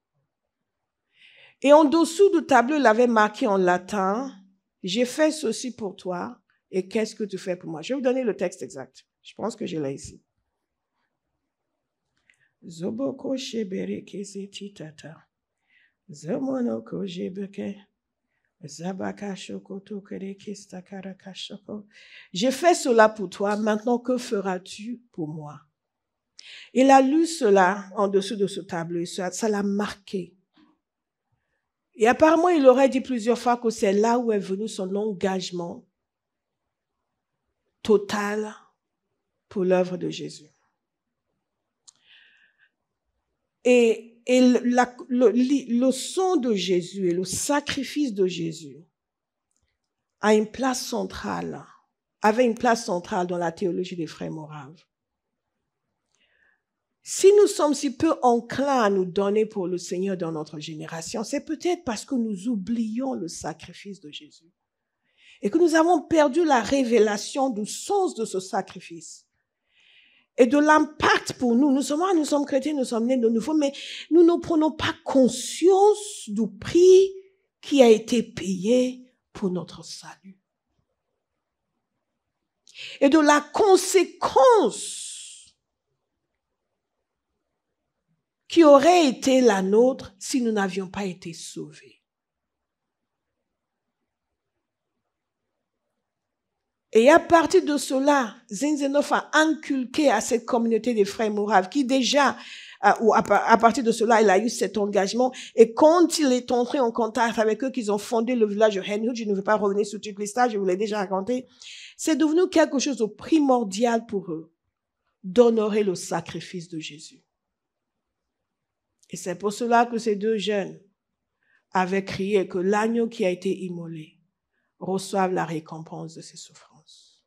Et en dessous du tableau, il avait marqué en latin, « J'ai fait ceci pour toi, et qu'est-ce que tu fais pour moi ?» Je vais vous donner le texte exact. Je pense que je l'ai ici. Zoboko shebere keseti tata. Zomonoko jebeke. Zabaka shokoto kere kistakara kashoko. J'ai fait cela pour toi, maintenant que feras-tu pour moi? Il a lu cela en dessous de ce tableau, ça l'a marqué. Et apparemment, il aurait dit plusieurs fois que c'est là où est venu son engagement total pour l'œuvre de Jésus. Et le sang de Jésus et le sacrifice de Jésus avait une place centrale dans la théologie des frères moraves. Si nous sommes si peu enclins à nous donner pour le Seigneur dans notre génération, c'est peut-être parce que nous oublions le sacrifice de Jésus et que nous avons perdu la révélation du sens de ce sacrifice et de l'impact pour nous. Nous sommes chrétiens, nous sommes nés de nouveau, mais nous ne prenons pas conscience du prix qui a été payé pour notre salut et de la conséquence qui aurait été la nôtre si nous n'avions pas été sauvés. Et à partir de cela, Zinzendorf a inculqué à cette communauté des frères moraves qui déjà, à partir de cela, il a eu cet engagement. Et quand il est entré en contact avec eux, qu'ils ont fondé le village de Henhout, je ne vais pas revenir sur toute l'histoire, je vous l'ai déjà raconté, c'est devenu quelque chose de primordial pour eux d'honorer le sacrifice de Jésus. Et c'est pour cela que ces 2 jeunes avaient crié que l'agneau qui a été immolé reçoive la récompense de ses souffrances.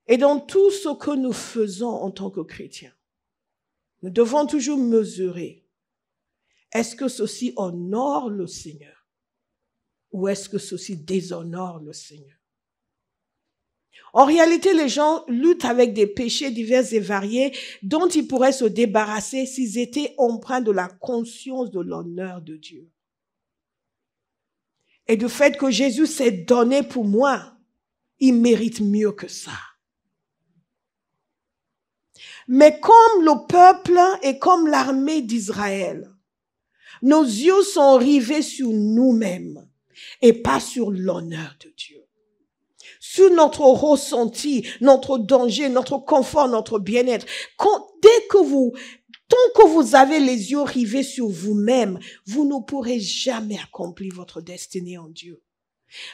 Et dans tout ce que nous faisons en tant que chrétiens, nous devons toujours mesurer, est-ce que ceci honore le Seigneur ou est-ce que ceci déshonore le Seigneur? En réalité, les gens luttent avec des péchés divers et variés dont ils pourraient se débarrasser s'ils étaient empreints de la conscience de l'honneur de Dieu. et du fait que Jésus s'est donné pour moi, il mérite mieux que ça. Mais comme le peuple et comme l'armée d'Israël, nos yeux sont rivés sur nous-mêmes et pas sur l'honneur de Dieu. Sur notre ressenti, notre danger, notre confort, notre bien-être. Tant que vous avez les yeux rivés sur vous-même, vous ne pourrez jamais accomplir votre destinée en Dieu.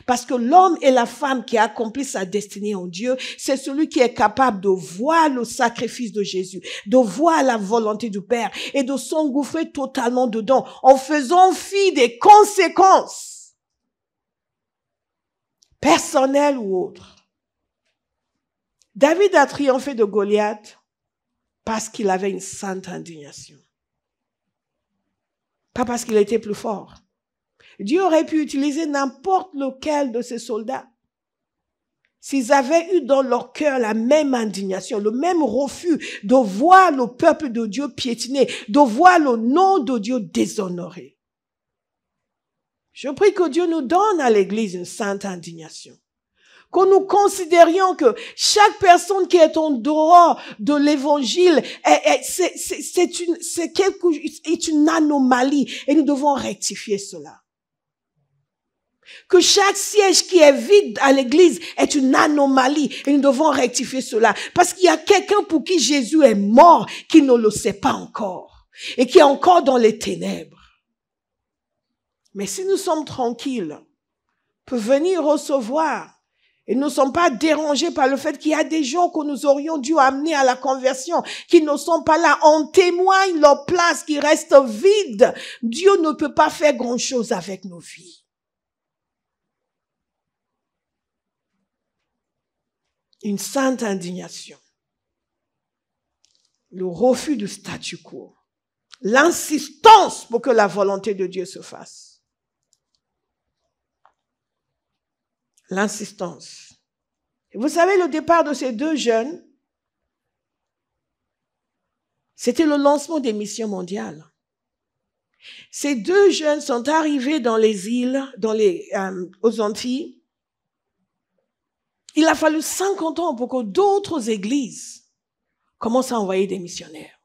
Parce que l'homme et la femme qui accomplissent sa destinée en Dieu, c'est celui qui est capable de voir le sacrifice de Jésus, de voir la volonté du Père et de s'engouffrer totalement dedans en faisant fi des conséquences personnelles ou autres. David a triomphé de Goliath parce qu'il avait une sainte indignation. Pas parce qu'il était plus fort. Dieu aurait pu utiliser n'importe lequel de ses soldats. S'ils avaient eu dans leur cœur la même indignation, le même refus de voir le peuple de Dieu piétiner, de voir le nom de Dieu déshonoré. Je prie que Dieu nous donne à l'Église une sainte indignation. Que nous considérions que chaque personne qui est en dehors de l'Évangile est une anomalie et nous devons rectifier cela. Que chaque siège qui est vide à l'église est une anomalie et nous devons rectifier cela. Parce qu'il y a quelqu'un pour qui Jésus est mort qui ne le sait pas encore et qui est encore dans les ténèbres. Mais si nous sommes tranquilles, peut venir recevoir et nous ne sommes pas dérangés par le fait qu'il y a des gens que nous aurions dû amener à la conversion qui ne sont pas là. On témoigne leur place qui reste vide. Dieu ne peut pas faire grand-chose avec nos vies. Une sainte indignation, le refus du statu quo, l'insistance pour que la volonté de Dieu se fasse. L'insistance. Et vous savez, le départ de ces deux jeunes, c'était le lancement des missions mondiales. Ces deux jeunes sont arrivés dans les îles, aux Antilles. Il a fallu 50 ans pour que d'autres églises commencent à envoyer des missionnaires.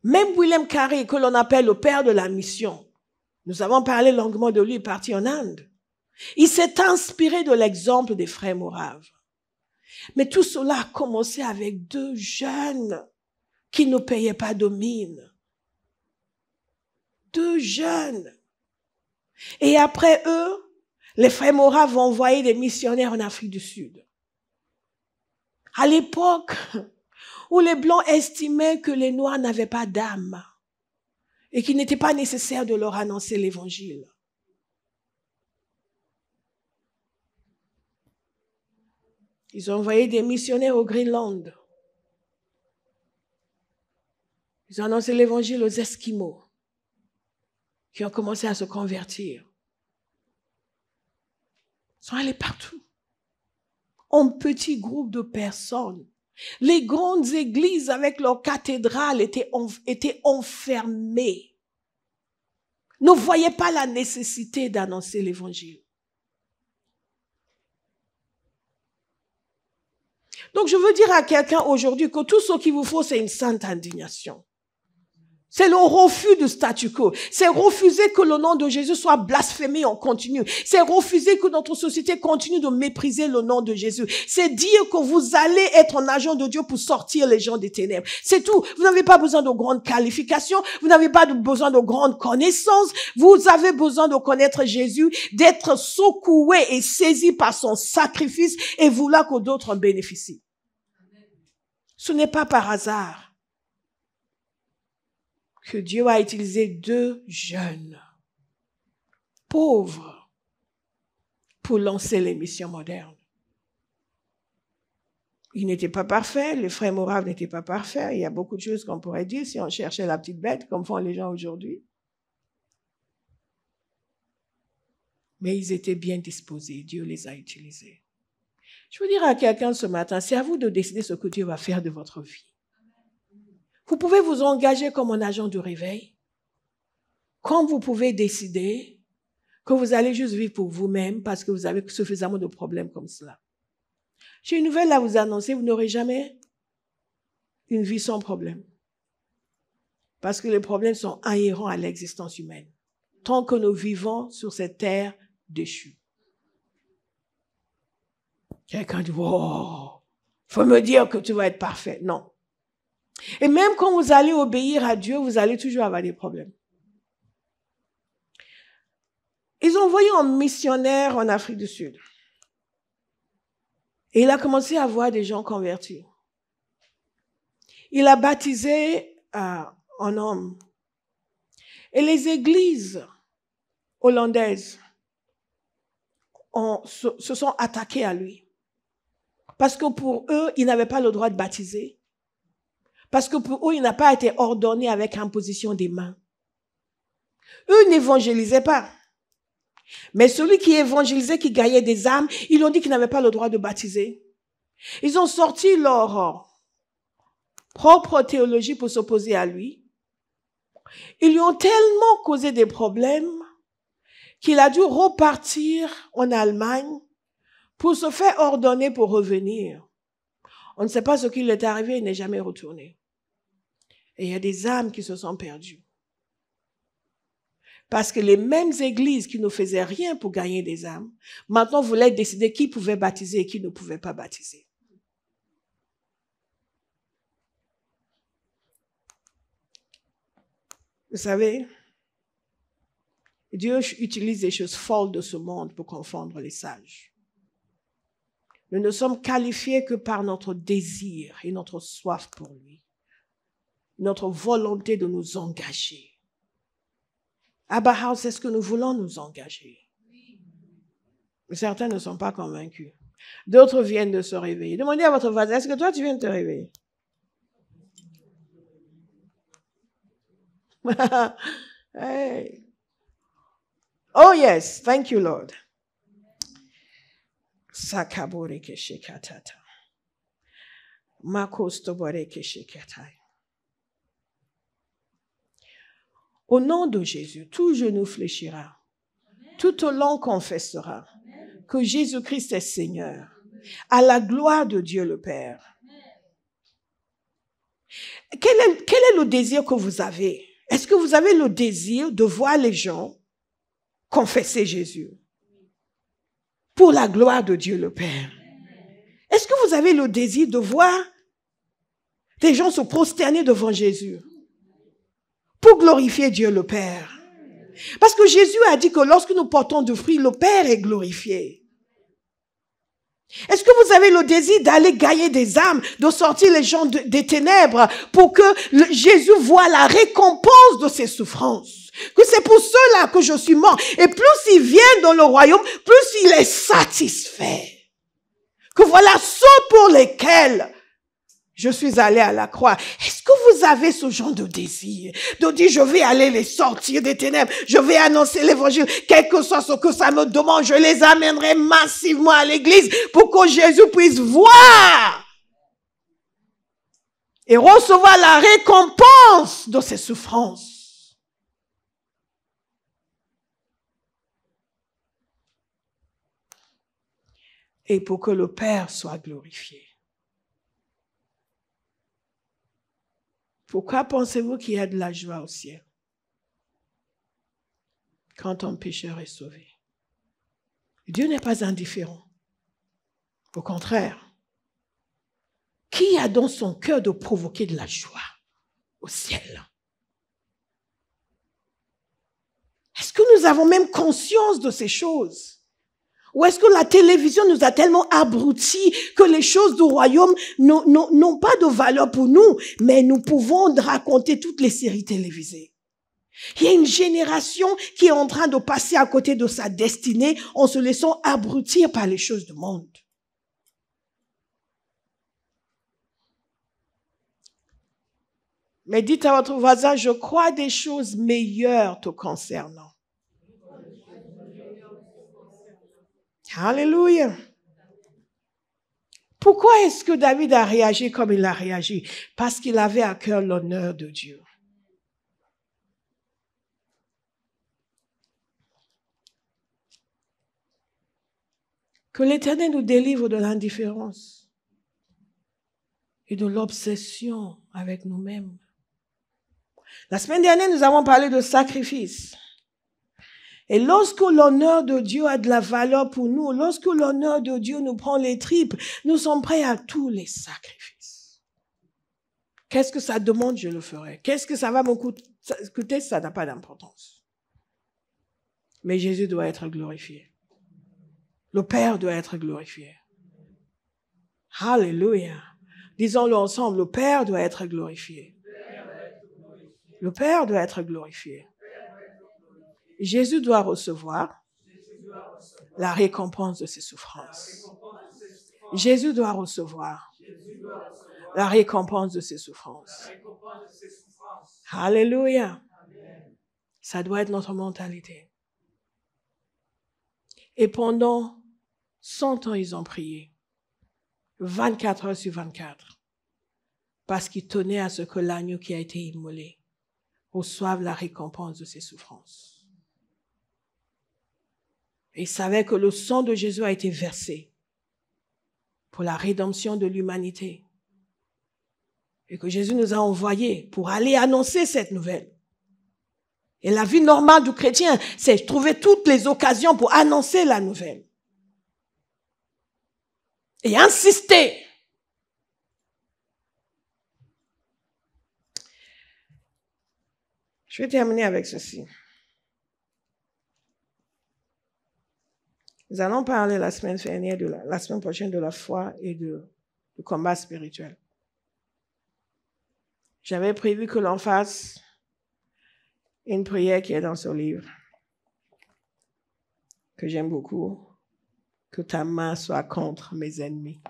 Même William Carey, que l'on appelle le père de la mission, nous avons parlé longuement de lui, parti en Inde. Il s'est inspiré de l'exemple des frères Moraves. Mais tout cela a commencé avec deux jeunes qui ne payaient pas de mine. Deux jeunes. Et après eux, les frères Moraves vont envoyer des missionnaires en Afrique du Sud. À l'époque où les Blancs estimaient que les Noirs n'avaient pas d'âme et qu'il n'était pas nécessaire de leur annoncer l'Évangile. Ils ont envoyé des missionnaires au Groenland. Ils ont annoncé l'Évangile aux Esquimaux qui ont commencé à se convertir. Ils sont allés partout, en petits groupes de personnes. Les grandes églises avec leurs cathédrales étaient enfermées. Ne voyaient pas la nécessité d'annoncer l'Évangile. Donc je veux dire à quelqu'un aujourd'hui que tout ce qu'il vous faut, c'est une sainte indignation. C'est le refus du statu quo. C'est refuser que le nom de Jésus soit blasphémé en continu. C'est refuser que notre société continue de mépriser le nom de Jésus. C'est dire que vous allez être un agent de Dieu pour sortir les gens des ténèbres. C'est tout. Vous n'avez pas besoin de grandes qualifications. Vous n'avez pas besoin de grandes connaissances. Vous avez besoin de connaître Jésus, d'être secoué et saisi par son sacrifice et vouloir que d'autres en bénéficient. Ce n'est pas par hasard que Dieu a utilisé deux jeunes, pauvres, pour lancer les missions modernes. Ils n'étaient pas parfaits, les frères Moraves n'étaient pas parfaits. Il y a beaucoup de choses qu'on pourrait dire si on cherchait la petite bête, comme font les gens aujourd'hui. Mais ils étaient bien disposés, Dieu les a utilisés. Je veux dire à quelqu'un ce matin, c'est à vous de décider ce que Dieu va faire de votre vie. Vous pouvez vous engager comme un agent de réveil, comme vous pouvez décider que vous allez juste vivre pour vous-même parce que vous avez suffisamment de problèmes comme cela. J'ai une nouvelle à vous annoncer, vous n'aurez jamais une vie sans problème. Parce que les problèmes sont inhérents à l'existence humaine. Tant que nous vivons sur cette terre déchue. Quelqu'un dit, wow, faut me dire que tu vas être parfait. Non. Et même quand vous allez obéir à Dieu, vous allez toujours avoir des problèmes. Ils ont envoyé un missionnaire en Afrique du Sud. Et il a commencé à voir des gens convertis. Il a baptisé un homme. Et les églises hollandaises se sont attaquées à lui. Parce que pour eux, il n'avait pas le droit de baptiser. Parce que pour eux, il n'a pas été ordonné avec imposition des mains. Eux n'évangélisaient pas. Mais celui qui évangélisait, qui gagnait des âmes, ils ont dit qu'il n'avait pas le droit de baptiser. Ils ont sorti leur propre théologie pour s'opposer à lui. Ils lui ont tellement causé des problèmes qu'il a dû repartir en Allemagne pour se faire ordonner pour revenir. On ne sait pas ce qui lui est arrivé, il n'est jamais retourné. Et il y a des âmes qui se sont perdues. Parce que les mêmes églises qui ne faisaient rien pour gagner des âmes, maintenant voulaient décider qui pouvait baptiser et qui ne pouvait pas baptiser. Vous savez, Dieu utilise des choses folles de ce monde pour confondre les sages. Nous ne sommes qualifiés que par notre désir et notre soif pour lui, notre volonté de nous engager. Abba House, est-ce que nous voulons nous engager? Certains ne sont pas convaincus. D'autres viennent de se réveiller. Demandez à votre voisin, est-ce que toi tu viens de te réveiller? Hey. Oh yes, thank you Lord. Sakabore keshekatata. Makostobore keshekatai. Au nom de Jésus, tout genou fléchira, toute langue confessera que Jésus-Christ est Seigneur, à la gloire de Dieu le Père. Quel est le désir que vous avez? Est-ce que vous avez le désir de voir les gens confesser Jésus pour la gloire de Dieu le Père? Est-ce que vous avez le désir de voir des gens se prosterner devant Jésus pour glorifier Dieu le Père? Parce que Jésus a dit que lorsque nous portons du fruit, le Père est glorifié. Est-ce que vous avez le désir d'aller gagner des âmes, de sortir les gens des ténèbres pour que Jésus voit la récompense de ses souffrances? Que c'est pour cela que je suis mort. Et plus il vient dans le royaume, plus il est satisfait. Que voilà ceux pour lesquels je suis allé à la croix. Est-ce que vous avez ce genre de désir? De dire, je vais aller les sortir des ténèbres. Je vais annoncer l'évangile. Quel que soit ce que ça me demande, je les amènerai massivement à l'église pour que Jésus puisse voir et recevoir la récompense de ses souffrances. Et pour que le Père soit glorifié. Pourquoi pensez-vous qu'il y a de la joie au ciel quand un pécheur est sauvé? Dieu n'est pas indifférent. Au contraire, qui a dans son cœur de provoquer de la joie au ciel? Est-ce que nous avons même conscience de ces choses? Ou est-ce que la télévision nous a tellement abrutis que les choses du royaume n'ont pas de valeur pour nous, mais nous pouvons raconter toutes les séries télévisées? Il y a une génération qui est en train de passer à côté de sa destinée en se laissant abrutir par les choses du monde. Mais dites à votre voisin, je crois des choses meilleures te concernant. Alléluia. Pourquoi est-ce que David a réagi comme il a réagi? Parce qu'il avait à cœur l'honneur de Dieu. Que l'Éternel nous délivre de l'indifférence et de l'obsession avec nous-mêmes. La semaine dernière, nous avons parlé de sacrifice. Et lorsque l'honneur de Dieu a de la valeur pour nous, lorsque l'honneur de Dieu nous prend les tripes, nous sommes prêts à tous les sacrifices. Qu'est-ce que ça demande, je le ferai. Qu'est-ce que ça va me coûter, ça n'a pas d'importance. Mais Jésus doit être glorifié. Le Père doit être glorifié. Alléluia. Disons-le ensemble, le Père doit être glorifié. Le Père doit être glorifié. Jésus doit recevoir la récompense de ses souffrances. Jésus doit recevoir la récompense de ses souffrances. Alléluia. Ça doit être notre mentalité. Et pendant 100 ans, ils ont prié. 24 heures sur 24. Parce qu'ils tenaient à ce que l'agneau qui a été immolé reçoive la récompense de ses souffrances. Et ils savaient que le sang de Jésus a été versé pour la rédemption de l'humanité. Et que Jésus nous a envoyés pour aller annoncer cette nouvelle. Et la vie normale du chrétien, c'est trouver toutes les occasions pour annoncer la nouvelle. Et insister. Je vais terminer avec ceci. Nous allons parler la semaine prochaine de la foi et du combat spirituel. J'avais prévu que l'on fasse une prière qui est dans ce livre, que j'aime beaucoup. Que ta main soit contre mes ennemis.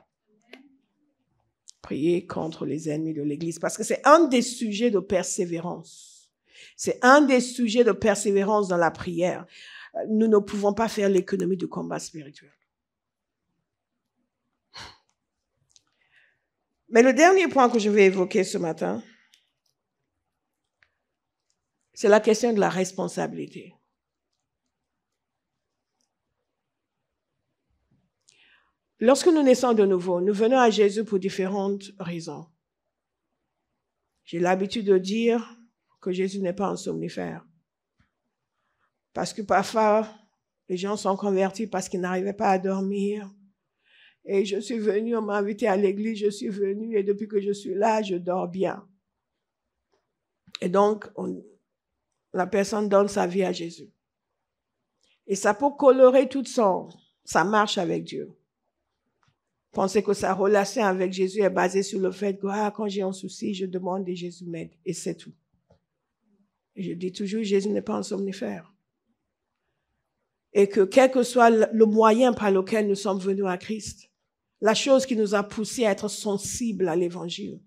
Prier contre les ennemis de l'Église, parce que c'est un des sujets de persévérance. C'est un des sujets de persévérance dans la prière. Nous ne pouvons pas faire l'économie du combat spirituel. Mais le dernier point que je vais évoquer ce matin, c'est la question de la responsabilité. Lorsque nous naissons de nouveau, nous venons à Jésus pour différentes raisons. J'ai l'habitude de dire que Jésus n'est pas un somnifère. Parce que parfois, les gens sont convertis parce qu'ils n'arrivaient pas à dormir. Et je suis venue, on m'a invité à l'église, je suis venue et depuis que je suis là, je dors bien. Et donc, la personne donne sa vie à Jésus. Et ça peut colorer toute sa marche avec Dieu. Pensez que sa relation avec Jésus est basée sur le fait que quand j'ai un souci, je demande et Jésus m'aide. Et c'est tout. Et je dis toujours, Jésus n'est pas un somnifère. Et que quel que soit le moyen par lequel nous sommes venus à Christ, la chose qui nous a poussés à être sensibles à l'Évangile,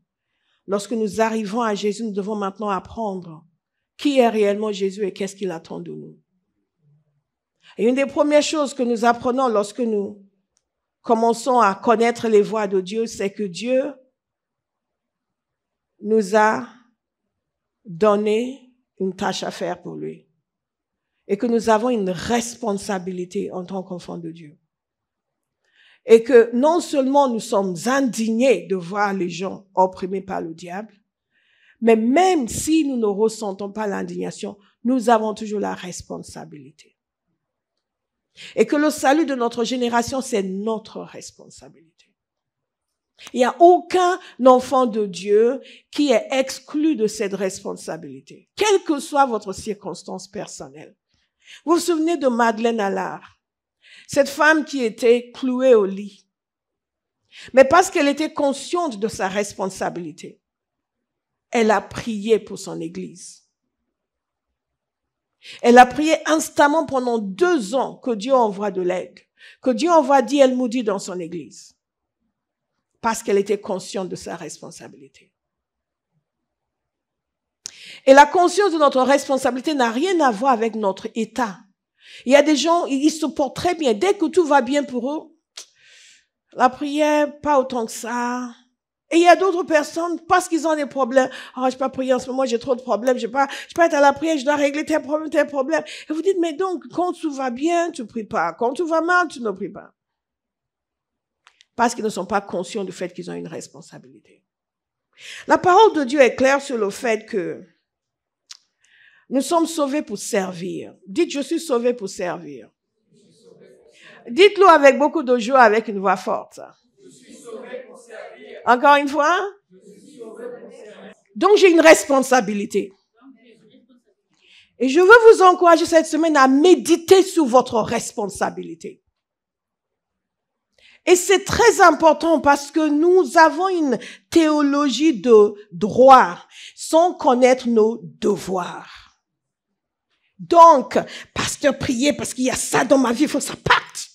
lorsque nous arrivons à Jésus, nous devons maintenant apprendre qui est réellement Jésus et qu'est-ce qu'il attend de nous. Et une des premières choses que nous apprenons lorsque nous commençons à connaître les voies de Dieu, c'est que Dieu nous a donné une tâche à faire pour lui. Et que nous avons une responsabilité en tant qu'enfants de Dieu. Et que non seulement nous sommes indignés de voir les gens opprimés par le diable, mais même si nous ne ressentons pas l'indignation, nous avons toujours la responsabilité. Et que le salut de notre génération, c'est notre responsabilité. Il n'y a aucun enfant de Dieu qui est exclu de cette responsabilité, quelle que soit votre circonstance personnelle. Vous vous souvenez de Madeleine Allard, cette femme qui était clouée au lit. Mais parce qu'elle était consciente de sa responsabilité, elle a prié pour son église. Elle a prié instamment pendant 2 ans que Dieu envoie de l'aide, que Dieu envoie D.L. Moody dans son église, parce qu'elle était consciente de sa responsabilité. Et la conscience de notre responsabilité n'a rien à voir avec notre état. Il y a des gens, ils se portent très bien. Dès que tout va bien pour eux, la prière, pas autant que ça. Et il y a d'autres personnes, parce qu'ils ont des problèmes. Je peux pas prier en ce moment, j'ai trop de problèmes, je peux pas être à la prière, je dois régler tes problèmes. Et vous dites, mais donc, quand tout va bien, tu pries pas. Quand tout va mal, tu ne pries pas. Parce qu'ils ne sont pas conscients du fait qu'ils ont une responsabilité. La parole de Dieu est claire sur le fait que nous sommes sauvés pour servir. Dites, je suis sauvé pour servir. Dites-le avec beaucoup de joie, avec une voix forte. Je suis sauvé pour servir. Encore une fois. Je suis sauvé pour servir. Donc j'ai une responsabilité. Et je veux vous encourager cette semaine à méditer sur votre responsabilité. Et c'est très important parce que nous avons une théologie de droit sans connaître nos devoirs. Donc, pasteur, priez parce qu'il y a ça dans ma vie, il faut que ça parte.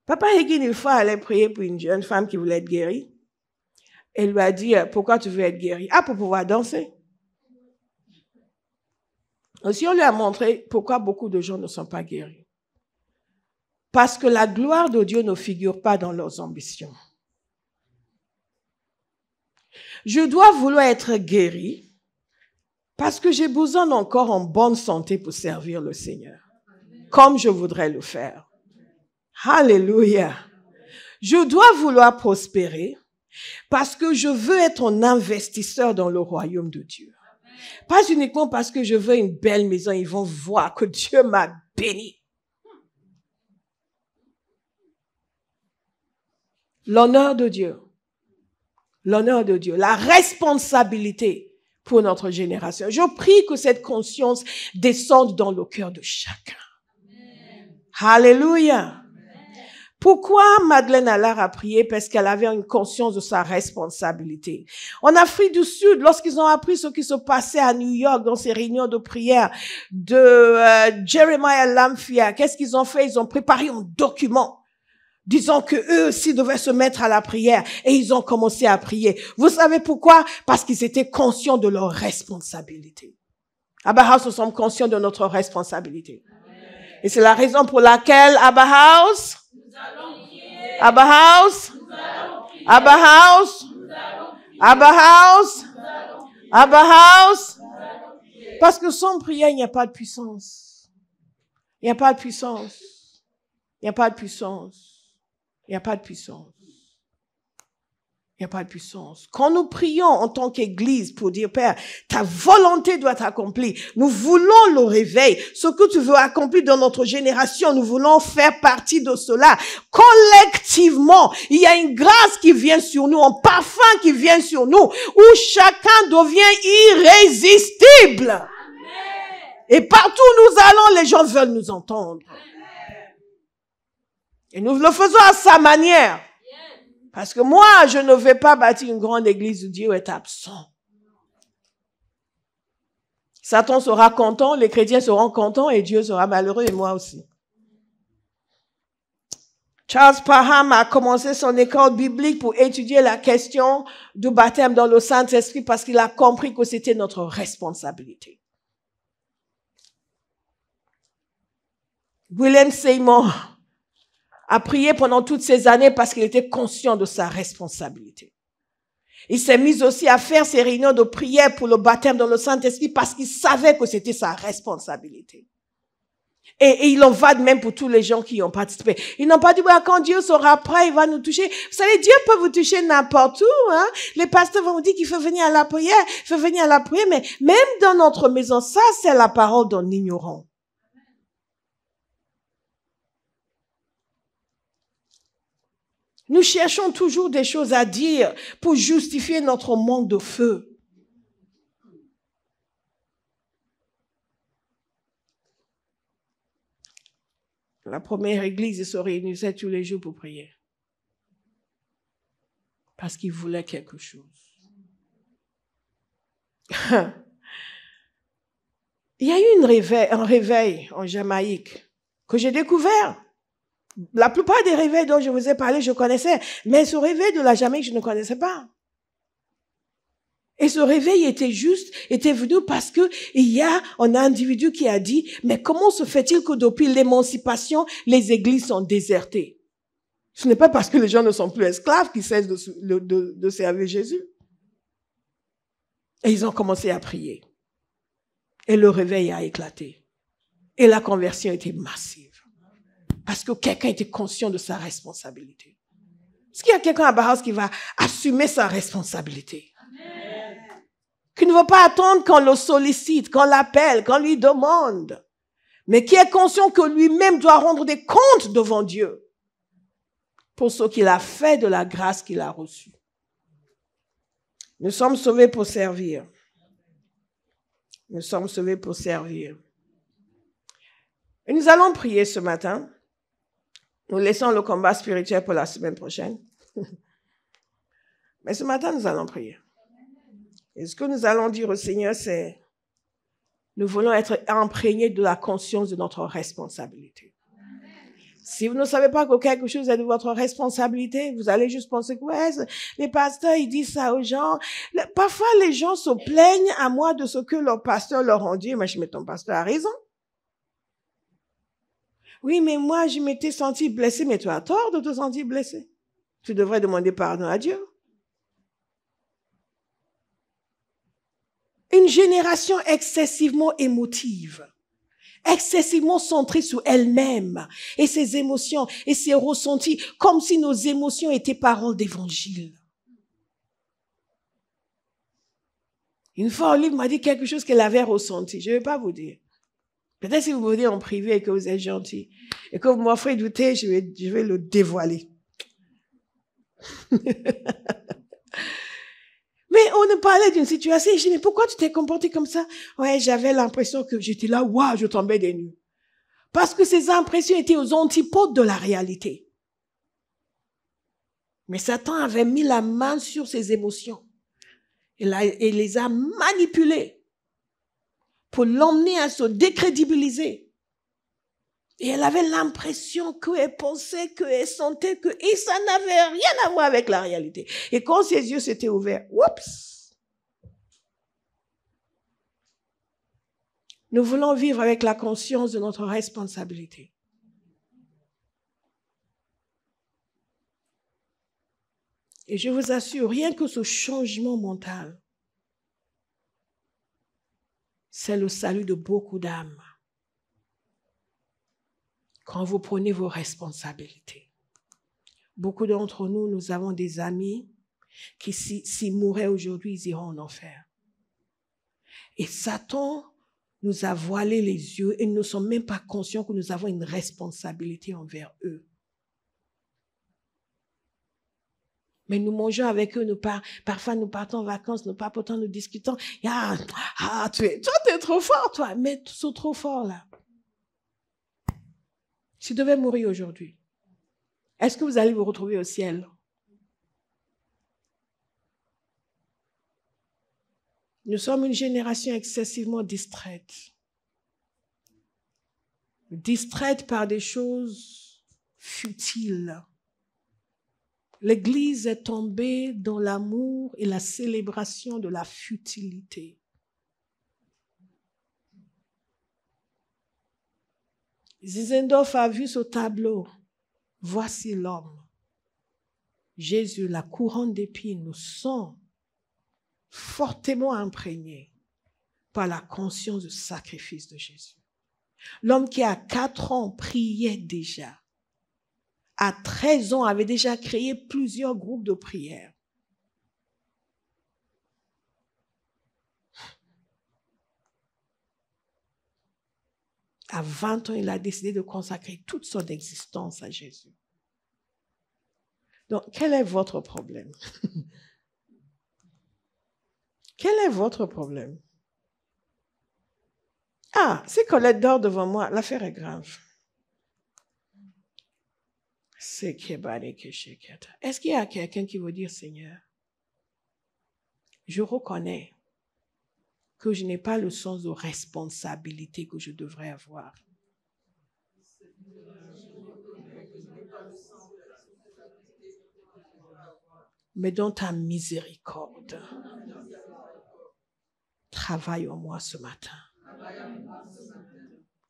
Papa Hagin, une fois, allait prier pour une jeune femme qui voulait être guérie. Elle lui a dit, pourquoi tu veux être guérie? Ah, pour pouvoir danser. Aussi, on lui a montré pourquoi beaucoup de gens ne sont pas guéris. Parce que la gloire de Dieu ne figure pas dans leurs ambitions. Je dois vouloir être guéri parce que j'ai besoin encore en bonne santé pour servir le Seigneur, comme je voudrais le faire. Alléluia. Je dois vouloir prospérer parce que je veux être un investisseur dans le royaume de Dieu. Pas uniquement parce que je veux une belle maison, ils vont voir que Dieu m'a béni. L'honneur de Dieu. L'honneur de Dieu. La responsabilité pour notre génération. Je prie que cette conscience descende dans le cœur de chacun. Amen. Alléluia. Pourquoi Madeleine Allard a prié? Parce qu'elle avait une conscience de sa responsabilité. En Afrique du Sud, lorsqu'ils ont appris ce qui se passait à New York dans ces réunions de prière de Jeremiah Lamphia, qu'est-ce qu'ils ont fait? Ils ont préparé un document disant que eux aussi devaient se mettre à la prière et ils ont commencé à prier. Vous savez pourquoi? Parce qu'ils étaient conscients de leur responsabilité. Abba House, nous sommes conscients de notre responsabilité. Et c'est la raison pour laquelle Abba House, Abba House, Abba House, Abba House, Abba House. Parce que sans prière, il n'y a pas de puissance. Il n'y a pas de puissance. Il n'y a pas de puissance. Il n'y a pas de puissance. Il n'y a pas de puissance. Quand nous prions en tant qu'Église pour dire, Père, ta volonté doit t'accomplir. Nous voulons le réveil. Ce que tu veux accomplir dans notre génération, nous voulons faire partie de cela. Collectivement, il y a une grâce qui vient sur nous, un parfum qui vient sur nous, où chacun devient irrésistible. Amen. Et partout où nous allons, les gens veulent nous entendre. Amen. Et nous le faisons à sa manière. Parce que moi, je ne vais pas bâtir une grande église où Dieu est absent. Satan sera content, les chrétiens seront contents et Dieu sera malheureux et moi aussi. Charles Parham a commencé son école biblique pour étudier la question du baptême dans le Saint-Esprit parce qu'il a compris que c'était notre responsabilité. William Seymour a prié pendant toutes ces années parce qu'il était conscient de sa responsabilité. Il s'est mis aussi à faire ses réunions de prière pour le baptême dans le Saint-Esprit parce qu'il savait que c'était sa responsabilité. Et il en va de même pour tous les gens qui y ont participé. Ils n'ont pas dit, quand Dieu sera prêt, il va nous toucher. Vous savez, Dieu peut vous toucher n'importe où, hein. Les pasteurs vont vous dire qu'il faut venir à la prière, mais même dans notre maison, ça, c'est la parole d'un ignorant. Nous cherchons toujours des choses à dire pour justifier notre manque de feu. La première église se réunissait tous les jours pour prier. Parce qu'ils voulaient quelque chose. Il y a eu un réveil en Jamaïque que j'ai découvert. La plupart des réveils dont je vous ai parlé, je connaissais. Mais ce réveil de la Jamaïque, je ne connaissais pas. Et ce réveil était venu parce que il y a un individu qui a dit, mais comment se fait-il que depuis l'émancipation, les églises sont désertées? Ce n'est pas parce que les gens ne sont plus esclaves qu'ils cessent de servir Jésus. Et ils ont commencé à prier. Et le réveil a éclaté. Et la conversion était massive. Parce que quelqu'un était conscient de sa responsabilité. Est-ce qu'il y a quelqu'un à Barras qui va assumer sa responsabilité? Qui ne veut pas attendre qu'on le sollicite, qu'on l'appelle, qu'on lui demande, mais qui est conscient que lui-même doit rendre des comptes devant Dieu pour ce qu'il a fait de la grâce qu'il a reçue. Nous sommes sauvés pour servir. Nous sommes sauvés pour servir. Et nous allons prier ce matin. Nous laissons le combat spirituel pour la semaine prochaine. Mais ce matin, nous allons prier. Et ce que nous allons dire au Seigneur, c'est, nous voulons être imprégnés de la conscience de notre responsabilité. Si vous ne savez pas que quelque chose est de votre responsabilité, vous allez juste penser que ouais, les pasteurs, ils disent ça aux gens. Parfois, les gens se plaignent à moi de ce que leur pasteur leur a dit. Mais je dis, ton pasteur a raison. Oui, mais moi, je m'étais senti blessé. Mais tu as tort de te sentir blessé. Tu devrais demander pardon à Dieu. Une génération excessivement émotive, excessivement centrée sur elle-même et ses émotions et ses ressentis, comme si nos émotions étaient paroles d'évangile. Une fois, Olive m'a dit quelque chose qu'elle avait ressenti. Je ne vais pas vous dire. Peut-être si vous me dites en privé et que vous êtes gentil et que vous m'offrez du thé, je vais le dévoiler. Mais on nous parlait d'une situation et je dis, mais pourquoi tu t'es comporté comme ça? Ouais, j'avais l'impression que j'étais là, waouh, je tombais des nues. Parce que ces impressions étaient aux antipodes de la réalité. Mais Satan avait mis la main sur ses émotions et les a manipulées pour l'emmener à se décrédibiliser. Et elle avait l'impression qu'elle pensait, qu'elle sentait et ça n'avait rien à voir avec la réalité. Et quand ses yeux s'étaient ouverts, oups! Nous voulons vivre avec la conscience de notre responsabilité. Et je vous assure, rien que ce changement mental, c'est le salut de beaucoup d'âmes. Quand vous prenez vos responsabilités. Beaucoup d'entre nous, nous avons des amis qui, s'ils mouraient aujourd'hui, ils iront en enfer. Et Satan nous a voilé les yeux et nous ne sommes même pas conscients que nous avons une responsabilité envers eux. Mais nous mangeons avec eux, parfois nous partons en vacances, nous papotons, nous discutons. Toi, t'es trop fort, toi. Mais ils sont trop forts, là. Si tu devais mourir aujourd'hui, est-ce que vous allez vous retrouver au ciel? Nous sommes une génération excessivement distraite. Distraite par des choses futiles. L'Église est tombée dans l'amour et la célébration de la futilité. Zinzendorf a vu ce tableau. Voici l'homme. Jésus, la couronne d'épines, nous sommes fortement imprégnés par la conscience du sacrifice de Jésus. L'homme qui à 4 ans priait déjà, à 13 ans avait déjà créé plusieurs groupes de prière. À 20 ans, il a décidé de consacrer toute son existence à Jésus. Donc, quel est votre problème? Quel est votre problème? Ah, si Colette dort devant moi, l'affaire est grave. Est-ce qu'il y a quelqu'un qui veut dire, Seigneur, je reconnais que je n'ai pas le sens de responsabilité que je devrais avoir. Mais dans ta miséricorde, travaille en moi ce matin.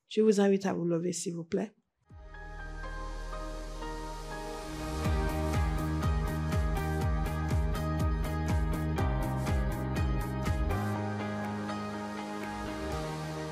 Je vous invite à vous lever, s'il vous plaît.